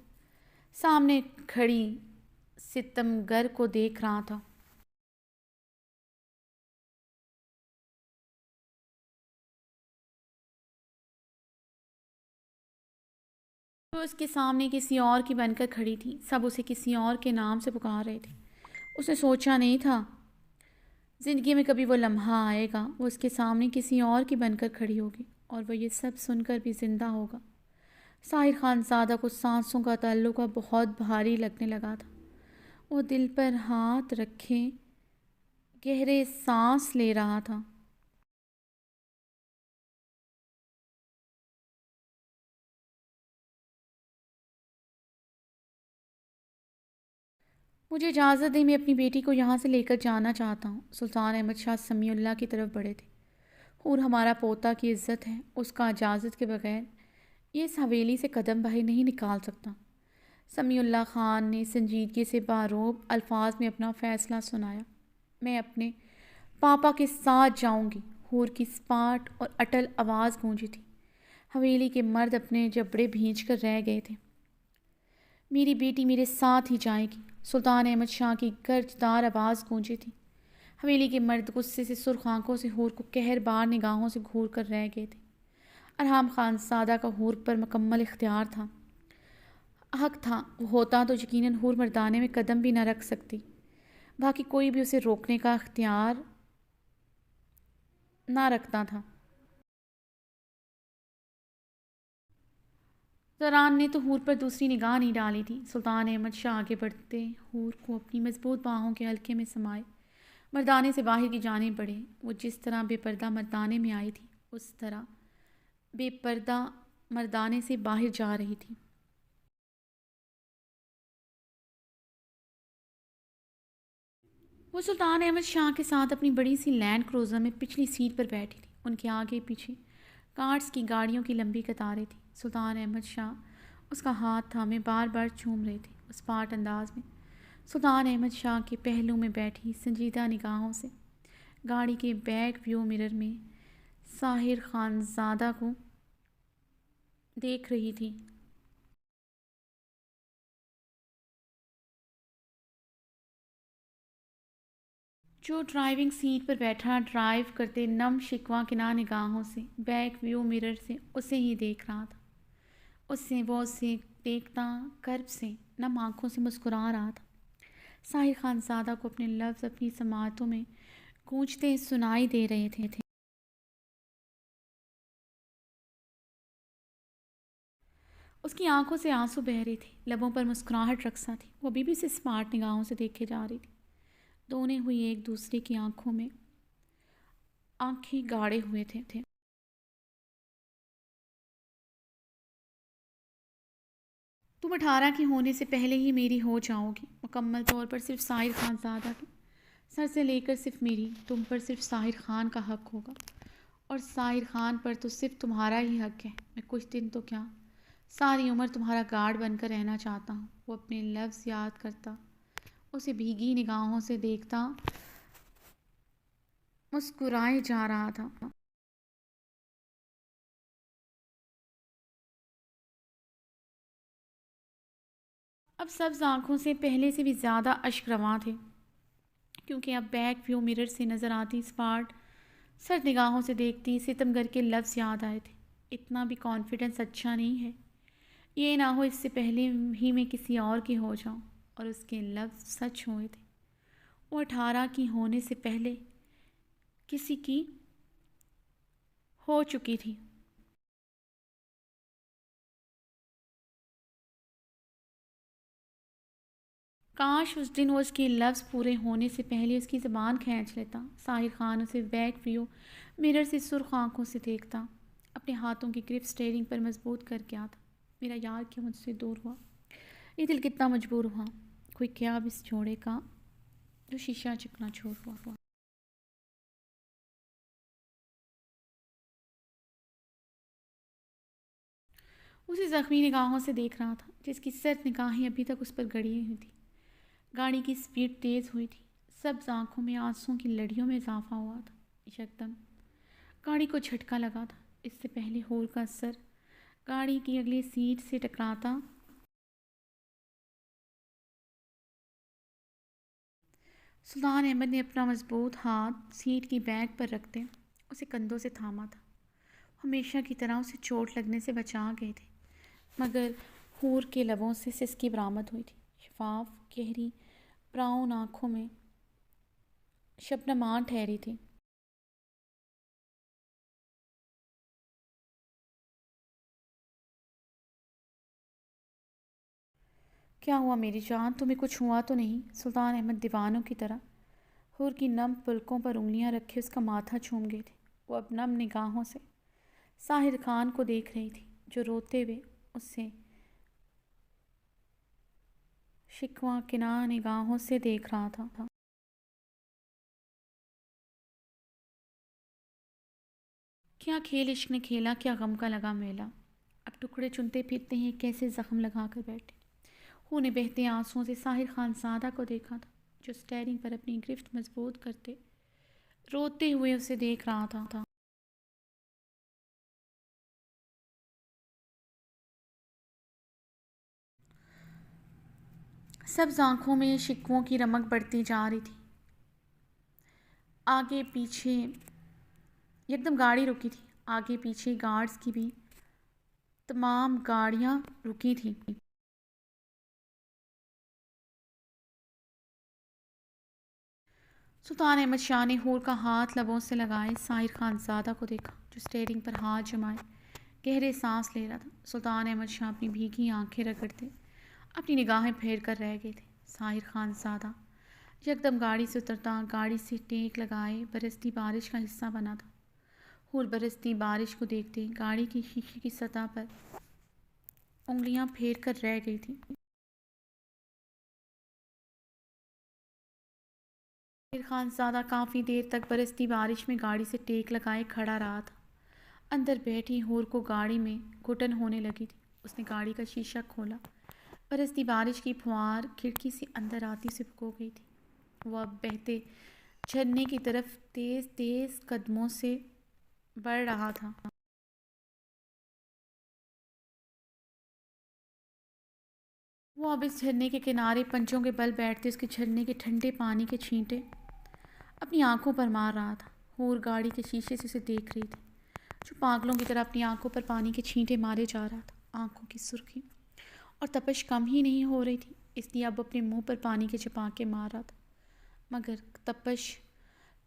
Speaker 2: سامنے کھڑی ستمگر کو دیکھ رہا تھا۔ وہ اس کے سامنے کسی اور کی بن کر کھڑی تھی۔ سب اسے کسی اور کے نام سے پکار رہے تھے۔ اس نے سوچا نہیں تھا زندگی میں کبھی وہ لمحہ آئے گا وہ اس کے سامنے کسی اور کی بن کر کھڑی ہوگی اور وہ یہ سب سن کر بھی زندہ ہوگا۔ ساحر خانزادہ کو سانسوں کا تعلقہ بہت بھاری لگنے لگا تھا۔ وہ دل پر ہاتھ رکھے گہرے سانس لے رہا تھا۔ مجھے اجازت دیں، میں اپنی بیٹی کو یہاں سے لے کر جانا چاہتا ہوں۔ سلطان احمد شاہ سمیع اللہ کی طرف بڑھے تھے۔ حور ہمارا پوتا کی عزت ہے، اس کا اجازت کے بغیر یہ اس حویلی سے قدم باہر نہیں نکال سکتا۔ سمیع اللہ خان نے سنجیدگی سے باروب الفاظ میں اپنا فیصلہ سنایا۔ میں اپنے پاپا کے ساتھ جاؤں گی۔ حور کی سپاٹ اور اٹل آواز گونجی تھی۔ حویلی کے مرد اپنے جبڑے بھینچ کر رہ گئے تھے۔ میری بیٹی میرے ساتھ ہی جائے گی۔ سلطان احمد شاہ کی گرجدار آواز گونجی تھی۔ حویلی کے مرد غصے سے سرخ آنکھوں سے حور کو قہر بار نگاہوں سے گھور کر رہ گئے تھے۔ ارحام خانزادہ کا حور پر مکمل اختیار تھا، حق تھا۔ وہ ہوتا تو یقیناً حور مردانے میں قدم بھی نہ رکھ سکتی، باقی کوئی بھی اسے روکنے کا اختیار نہ رکھتا تھا۔ زران نے تو حور پر دوسری نگاہ نہیں ڈالی تھی۔ سلطان احمد شاہ آگے بڑھتے حور کو اپنی مضبوط باہوں کے حلقے میں سمائے مردانے سے باہر کی جانب بڑھے۔ وہ جس طرح بے پردہ مردانے میں آئی تھی اس طرح بے پردہ مردانے سے باہر جا رہی تھی۔ وہ سلطان احمد شاہ کے ساتھ اپنی بڑی سی لینڈ کروزر میں پچھلی سیٹ پر بیٹھی تھی۔ ان کے آگے پیچھے کارٹس کی گاڑیوں کی لمبی قطاریں تھیں۔ سلطان احمد شاہ اس کا ہاتھ تھامے بار بار چوم رہے تھے۔ اس پاٹ انداز میں سلطان احمد شاہ کے پہلو میں بیٹھی سنجیدہ نگاہوں سے گاڑی کے بیک ویو مرر میں ساحر خانزادہ کو دیکھ رہی تھی۔ جو ڈرائیونگ سیٹ پر بیٹھا ڈرائیو کرتے نم شکوہ کناہ نگاہوں سے بیک ویو مرر سے اسے ہی دیکھ رہا تھا۔ اسے دیکھتا کرب سے نم آنکھوں سے مسکرا رہا تھا۔ ساحر خانزادہ کو اپنے لفظ اپنی سماعتوں میں گونجتے سنائی دے رہے تھے۔ اس کی آنکھوں سے آنسو بہہ رہے تھے، لبوں پر مسکراہٹ رقصہ تھی۔ وہ ابھی بھی اسے اسمارٹ نگاہوں سے دیکھے جا رہی تھی۔ دونوں ہوئی ایک دوسرے کی آنکھوں میں آنکھیں گاڑے ہوئے تھے۔ تم 18 کی ہونے سے پہلے ہی میری ہو جاؤ گی، مکمل طور پر صرف ساحر خان زادہ کی، سر سے لے کر صرف میری، تم پر صرف ساحر خان کا حق ہوگا، اور ساحر خان پر تو صرف تمہارا ہی حق ہے۔ میں کچھ دن تو کیا، ساری عمر تمہارا گارڈ بن کر رہنا چاہتا ہوں۔ وہ اپنے لفظ یاد کرتا، اسے بھیگی نگاہوں سے دیکھتا، مسکرائے جا رہا تھا۔ اب سبز آنکھوں سے پہلے سے بھی زیادہ اشک رواں تھے، کیونکہ اب بیک ویو مرر سے نظر آتی اسپاٹ سرد نگاہوں سے دیکھتی ستمگر کے لفظ یاد آئے تھے۔ اتنا بھی کانفیڈنس اچھا نہیں ہے، یہ نہ ہو اس سے پہلے ہی میں کسی اور کی ہو جاؤں، اور اس کے لفظ سچ ہوئے تھے۔ وہ 18 کی ہونے سے پہلے کسی کی ہو چکی تھی۔ کاش اس دن وہ اس کے لفظ پورے ہونے سے پہلے اس کی زبان کھینچ لیتا۔ ساحر خان اسے بیک ویو مرر سے سرخ آنکھوں سے دیکھتا، اپنے ہاتھوں کی گرپ سٹیئرنگ پر مضبوط کر کے آتا۔ میرا یار کیوں مجھ سے دور ہوا، یہ دل کتنا مجبور ہوا، کوئی کیا اب اس جوڑے کا جو شیشہ چکنا چھوڑ ہوا۔ اسے زخمی نگاہوں سے دیکھ رہا تھا، جس کی سرد نگاہیں ابھی تک اس پر گڑی ہوئی تھی۔ گاڑی کی سپیڈ تیز ہوئی تھی، سبز آنکھوں میں آنسوں کی لڑیوں میں اضافہ ہوا تھا۔ یکدم گاڑی کو جھٹکا لگا تھا، اس سے پہلے ہور کا سر گاڑی کی اگلی سیٹ سے ٹکراتا سلطان احمد نے اپنا مضبوط ہاتھ سیٹ کی بیک پر رکھتے اسے کندھوں سے تھاما تھا۔ ہمیشہ کی طرح اسے چوٹ لگنے سے بچا گئے تھے، مگر ہور کے لبوں سے سسکی برآمد ہوئی تھی۔ شفاف گہری براؤن آنکھوں میں شبنمان ٹھہری تھی۔ کیا ہوا میری جان، تمہیں کچھ ہوا تو نہیں؟ سلطان احمد دیوانوں کی طرح ہور کی نم پلکوں پر انگلیاں رکھے اس کا ماتھا چوم گئے تھے۔ وہ اب نم نگاہوں سے ساحر خان کو دیکھ رہی تھی، جو روتے ہوئے اس سے شکوہ کناں نگاہوں سے دیکھ رہا تھا۔ کیا کھیل عشق نے کھیلا، کیا غم کا لگا میلا، اب ٹکڑے چنتے پھرتے ہیں کیسے زخم لگا کر بیٹھے۔ ہو نے بہتے آنسوؤں سے ساحر خان زادہ کو دیکھا تھا، جو سٹیئرنگ پر اپنی گرفت مضبوط کرتے روتے ہوئے اسے دیکھ رہا تھا۔ سبز آنکھوں میں شکووں کی رمق بڑھتی جا رہی تھی۔ آگے پیچھے یکدم گاڑی رکی تھی، آگے پیچھے گارڈز کی بھی تمام گاڑیاں رکی تھیں۔ سلطان احمد شاہ نے ہور کا ہاتھ لبوں سے لگائے ساحر خان زادہ کو دیکھا، جو سٹیئرنگ پر ہاتھ جمائے گہرے سانس لے رہا تھا۔ سلطان احمد شاہ اپنی بھیگی آنکھیں رگڑتے اپنی نگاہیں پھیر کر رہ گئے تھے۔ ساحر خان زادہ یکدم گاڑی سے اترتا، گاڑی سے ٹیک لگائے برستی بارش کا حصہ بنا تھا۔ ہور برستی بارش کو دیکھتے گاڑی کی شیشے کی سطح پر انگلیاں پھیر کر رہ گئی تھی۔ ساحر خان زادہ کافی دیر تک برستی بارش میں گاڑی سے ٹیک لگائے کھڑا رہا تھا۔ اندر بیٹھی ہور کو گاڑی میں گھٹن ہونے لگی تھی۔ اس نے گاڑی کا شیشہ کھولا، برستی بارش کی پھوار کھڑکی سے اندر آتی سے رک گئی تھی۔ وہ اب بہتے جھرنے کی طرف تیز تیز قدموں سے بڑھ رہا تھا۔ وہ اب اس جھرنے کے کنارے پنجوں کے بل بیٹھتے اس کے جھرنے کے ٹھنڈے پانی کے چھینٹے اپنی آنکھوں پر مار رہا تھا۔ ہور گاڑی کے شیشے سے اسے دیکھ رہی تھی، جو پاگلوں کی طرح اپنی آنکھوں پر پانی کے چھینٹے مارے جا رہا تھا۔ آنکھوں کی سرخی اور تپش کم ہی نہیں ہو رہی تھی، اس لیے اب اپنے منہ پر پانی کے چھپاکے مار رہا تھا، مگر تپش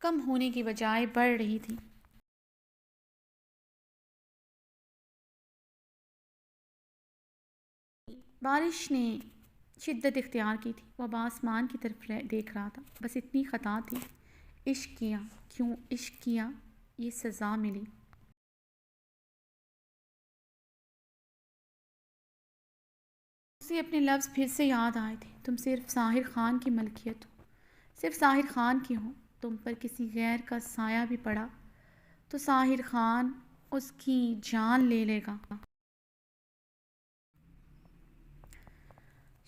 Speaker 2: کم ہونے کی بجائے بڑھ رہی تھی۔ بارش نے شدت اختیار کی تھی، وہ اب آسمان کی طرف دیکھ رہا تھا۔ بس اتنی خطا تھی، عشق کیا، کیوں عشق کیا، یہ سزا ملی۔ اسے اپنے لفظ پھر سے یاد آئے تھے، تم صرف ظاہر خان کی ملکیت ہو، صرف ظاہر خان کی ہو، تم پر کسی غیر کا سایہ بھی پڑا تو ظاہر خان اس کی جان لے لے گا۔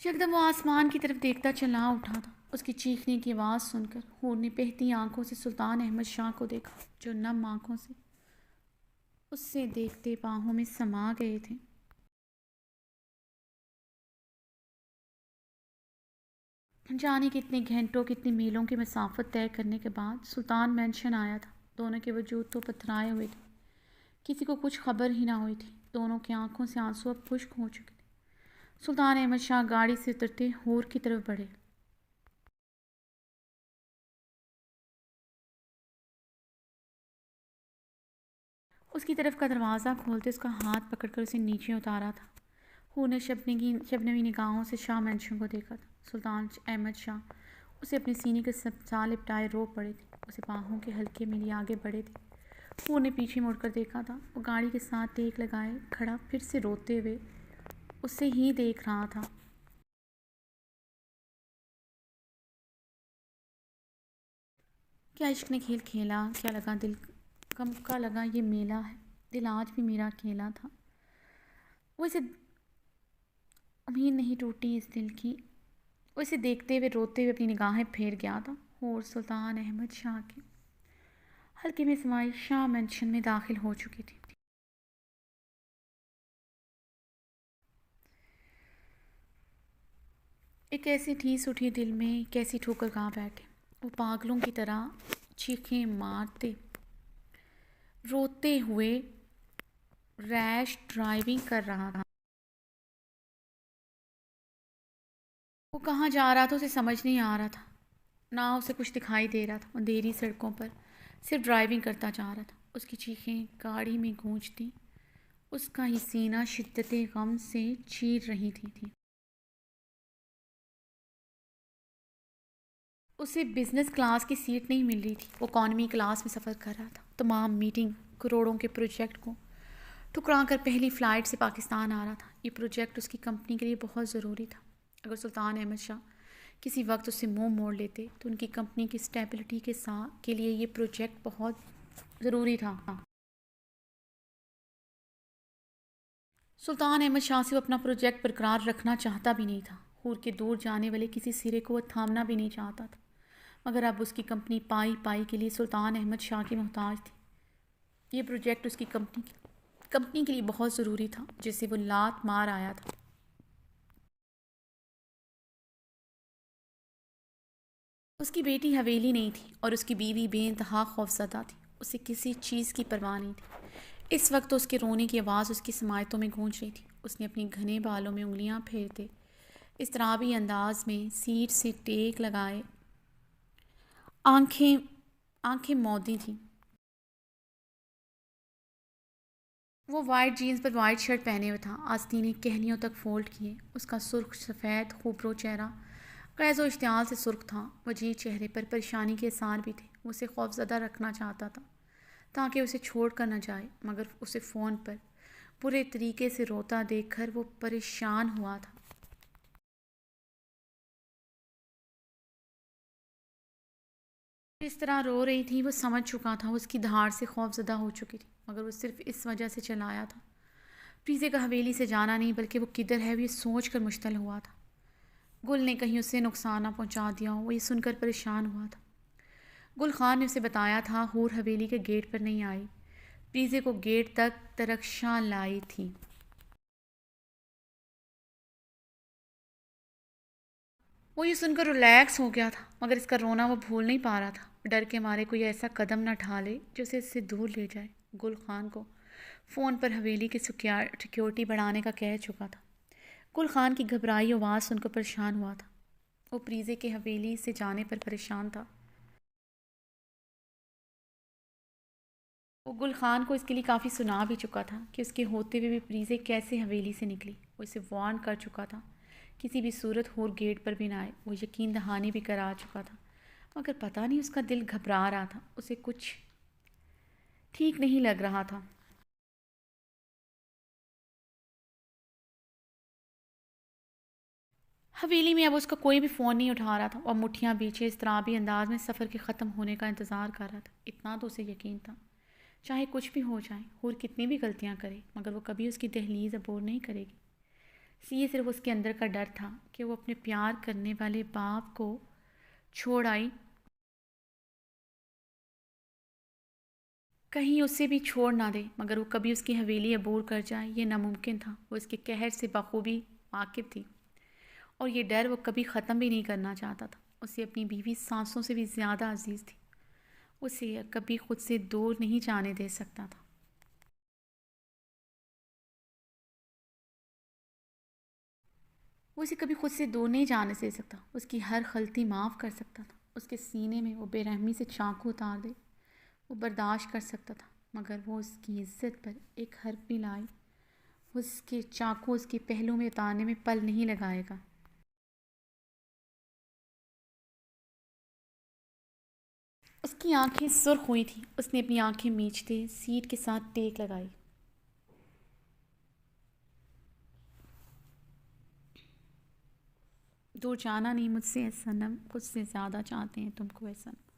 Speaker 2: یکدم وہ آسمان کی طرف دیکھتا چلا اٹھا تھا۔ اس کی چیخنے کی آواز سن کر حور نے بہتی آنکھوں سے سلطان احمد شاہ کو دیکھا، جو نم آنکھوں سے اس سے دیکھتے باہوں میں سما گئے تھے۔ جانے کتنے گھنٹوں کتنی میلوں کی مسافت طے کرنے کے بعد سلطان مینشن آیا تھا۔ دونوں کے وجود تو پتھرائے ہوئے تھے، کسی کو کچھ خبر ہی نہ ہوئی تھی۔ دونوں کی آنکھوں سے آنسو اب خشک ہو چکے تھے۔ سلطان احمد شاہ گاڑی سے اترتے حور کی طرف بڑھے۔ اس کی طرف کا دروازہ کھولتے اس کا ہاتھ پکڑ کر اسے نیچے اتارا تھا۔ حور نے شبنمی نگاہوں سے شاہ مینشن کو دیکھا تھا۔ سلطان احمد شاہ اسے اپنے سینے کے سال لپٹائے رو پڑے تھے، اسے باہوں کے حلقے میں لیے آگے بڑھے تھے۔ حور نے پیچھے مڑ کر دیکھا تھا، وہ گاڑی کے ساتھ ٹیک لگائے کھڑا پھر سے روتے ہوئے اسے ہی دیکھ رہا تھا۔ کیا عشق نے کھیل کھیلا، کیا لگا دل غم کا لگا یہ میلہ ہے، دل آج بھی میرا اکیلا تھا۔ وہ اسے امید نہیں ٹوٹی اس دل کی، وہ اسے دیکھتے ہوئے روتے ہوئے اپنی نگاہیں پھیر گیا تھا۔ حور سلطان احمد شاہ کے حلقے میں سمائی شاہ مینشن میں داخل ہو چکی تھی۔ ایک ایسی ٹھیس اٹھی دل میں، کیسی ٹھوکر کھا بیٹھے۔ وہ پاگلوں کی طرح چیخیں مارتے روتے ہوئے ریش ڈرائیونگ کر رہا تھا۔ وہ کہاں جا رہا تھا اسے سمجھ نہیں آ رہا تھا، نہ اسے کچھ دکھائی دے رہا تھا۔ اندھیری سڑکوں پر صرف ڈرائیونگ کرتا جا رہا تھا۔ اس کی چیخیں گاڑی میں گونجتی، اس کا ہی سینہ شدت غم سے چیر رہی تھی۔ اسے بزنس کلاس کی سیٹ نہیں مل رہی تھی، وہ اکانومی کلاس میں سفر کر رہا تھا۔ تمام میٹنگ، کروڑوں کے پروجیکٹ کو ٹھکرا کر پہلی فلائٹ سے پاکستان آ رہا تھا۔ یہ پروجیکٹ اس کی کمپنی کے لیے بہت ضروری تھا۔ اگر سلطان احمد شاہ کسی وقت اس سے منہ موڑ لیتے تو ان کی کمپنی کی اسٹیبلٹی کے لیے یہ پروجیکٹ بہت ضروری تھا۔ سلطان احمد شاہ سے وہ اپنا پروجیکٹ برقرار رکھنا چاہتا بھی نہیں تھا۔ حور کے دور جانے والے کسی سرے کو وہ تھامنا بھی نہیں چاہتا تھا، مگر اب اس کی کمپنی پائی کے لیے سلطان احمد شاہ کی محتاج تھی۔ یہ پروجیکٹ اس کی کمپنی کے لیے بہت ضروری تھا، جسے وہ لات مار آیا تھا۔ اس کی بیٹی حویلی نہیں تھی اور اس کی بیوی بے انتہا خوفزدہ تھی۔ اسے کسی چیز کی پرواہ نہیں تھی۔ اس وقت اس کے رونے کی آواز اس کی سماعتوں میں گونج رہی تھی۔ اس نے اپنی گھنے بالوں میں انگلیاں پھیرتے اضطرابی انداز میں سیٹ سے ٹیک لگائے آنکھیں مودی تھیں۔ وہ وائٹ جینز پر وائٹ شرٹ پہنے ہوئے تھا، آستینیں کہنیوں تک فولڈ کیے۔ اس کا سرخ سفید خوبرو چہرہ غیظ و اشتعال سے سرخ تھا۔ وجیح چہرے پر پریشانی کے آثار بھی تھے۔ وہ اسے خوفزدہ رکھنا چاہتا تھا تاکہ اسے چھوڑ کر نہ جائے، مگر اسے فون پر برے طریقے سے روتا دیکھ کر وہ پریشان ہوا تھا۔ جس طرح رو رہی تھی وہ سمجھ چکا تھا، وہ اس کی دھاڑ سے خوفزدہ ہو چکی تھی، مگر وہ صرف اس وجہ سے چلایا تھا۔ پریزے کا حویلی سے جانا نہیں بلکہ وہ کدھر ہے یہ سوچ کر مشتعل ہوا تھا۔ گل نے کہیں اسے نقصان نہ پہنچا دیا ہو، وہ یہ سن کر پریشان ہوا تھا۔ گل خان نے اسے بتایا تھا حور حویلی کے گیٹ پر نہیں آئی، پریزے کو گیٹ تک ترکشاں لائی تھی۔ وہ یہ سن کر ریلیکس ہو گیا تھا، مگر اس کا رونا وہ بھول نہیں پا رہا تھا۔ ڈر کے مارے کوئی ایسا قدم نہ ڈھا لے جو اسے اس سے دور لے جائے۔ گل خان کو فون پر حویلی کی سیکیورٹی بڑھانے کا کہہ چکا تھا۔ گل خان کی گھبرائی آواز سن کر پریشان ہوا تھا۔ وہ پریزے کے حویلی سے جانے پر پریشان تھا۔ وہ گل خان کو اس کے لیے کافی سنا بھی چکا تھا کہ اس کے ہوتے ہوئے بھی پریزے کیسے حویلی سے نکلی۔ وہ اسے وارن کر چکا تھا کسی بھی صورت حور گیٹ پر بھی نہ آئے۔ وہ یقین دہانی بھی کرا چکا تھا، مگر پتہ نہیں اس کا دل گھبرا رہا تھا، اسے کچھ ٹھیک نہیں لگ رہا تھا۔ حویلی میں اب اس کا کوئی بھی فون نہیں اٹھا رہا تھا اور مٹھیاں بیچے اس طرح بھی انداز میں سفر کے ختم ہونے کا انتظار کر رہا تھا۔ اتنا تو اسے یقین تھا، چاہے کچھ بھی ہو جائے، اور کتنی بھی غلطیاں کرے، مگر وہ کبھی اس کی دہلیز عبور نہیں کرے گی۔ یہ صرف اس کے اندر کا ڈر تھا کہ وہ اپنے پیار کرنے والے باپ کو چھوڑ آئی، کہیں اسے بھی چھوڑ نہ دے، مگر وہ کبھی اس کی حویلی عبور کر جائے یہ ناممکن تھا۔ وہ اس کے قہر سے بخوبی واقف تھی اور یہ ڈر وہ کبھی ختم بھی نہیں کرنا چاہتا تھا۔ اسے اپنی بیوی سانسوں سے بھی زیادہ عزیز تھی، اسے کبھی خود سے دور نہیں جانے دے سکتا تھا۔ وہ اسے کبھی خود سے دور نہیں جانے دے سکتا، اس کی ہر غلطی معاف کر سکتا تھا، اس کے سینے میں وہ بے رحمی سے چاقو اتار دے وہ برداشت کر سکتا تھا، مگر وہ اس کی عزت پر ایک حرف بھی لائے اس کے چاقو اس کے پہلو میں اتارنے میں پل نہیں لگائے گا۔ اس کی آنکھیں سرخ ہوئی تھیں، اس نے اپنی آنکھیں میچتے سیٹ کے ساتھ ٹیک لگائی۔ دور جانا نہیں مجھ سے اے صنم، خود سے زیادہ چاہتے ہیں تم کو اے صنم۔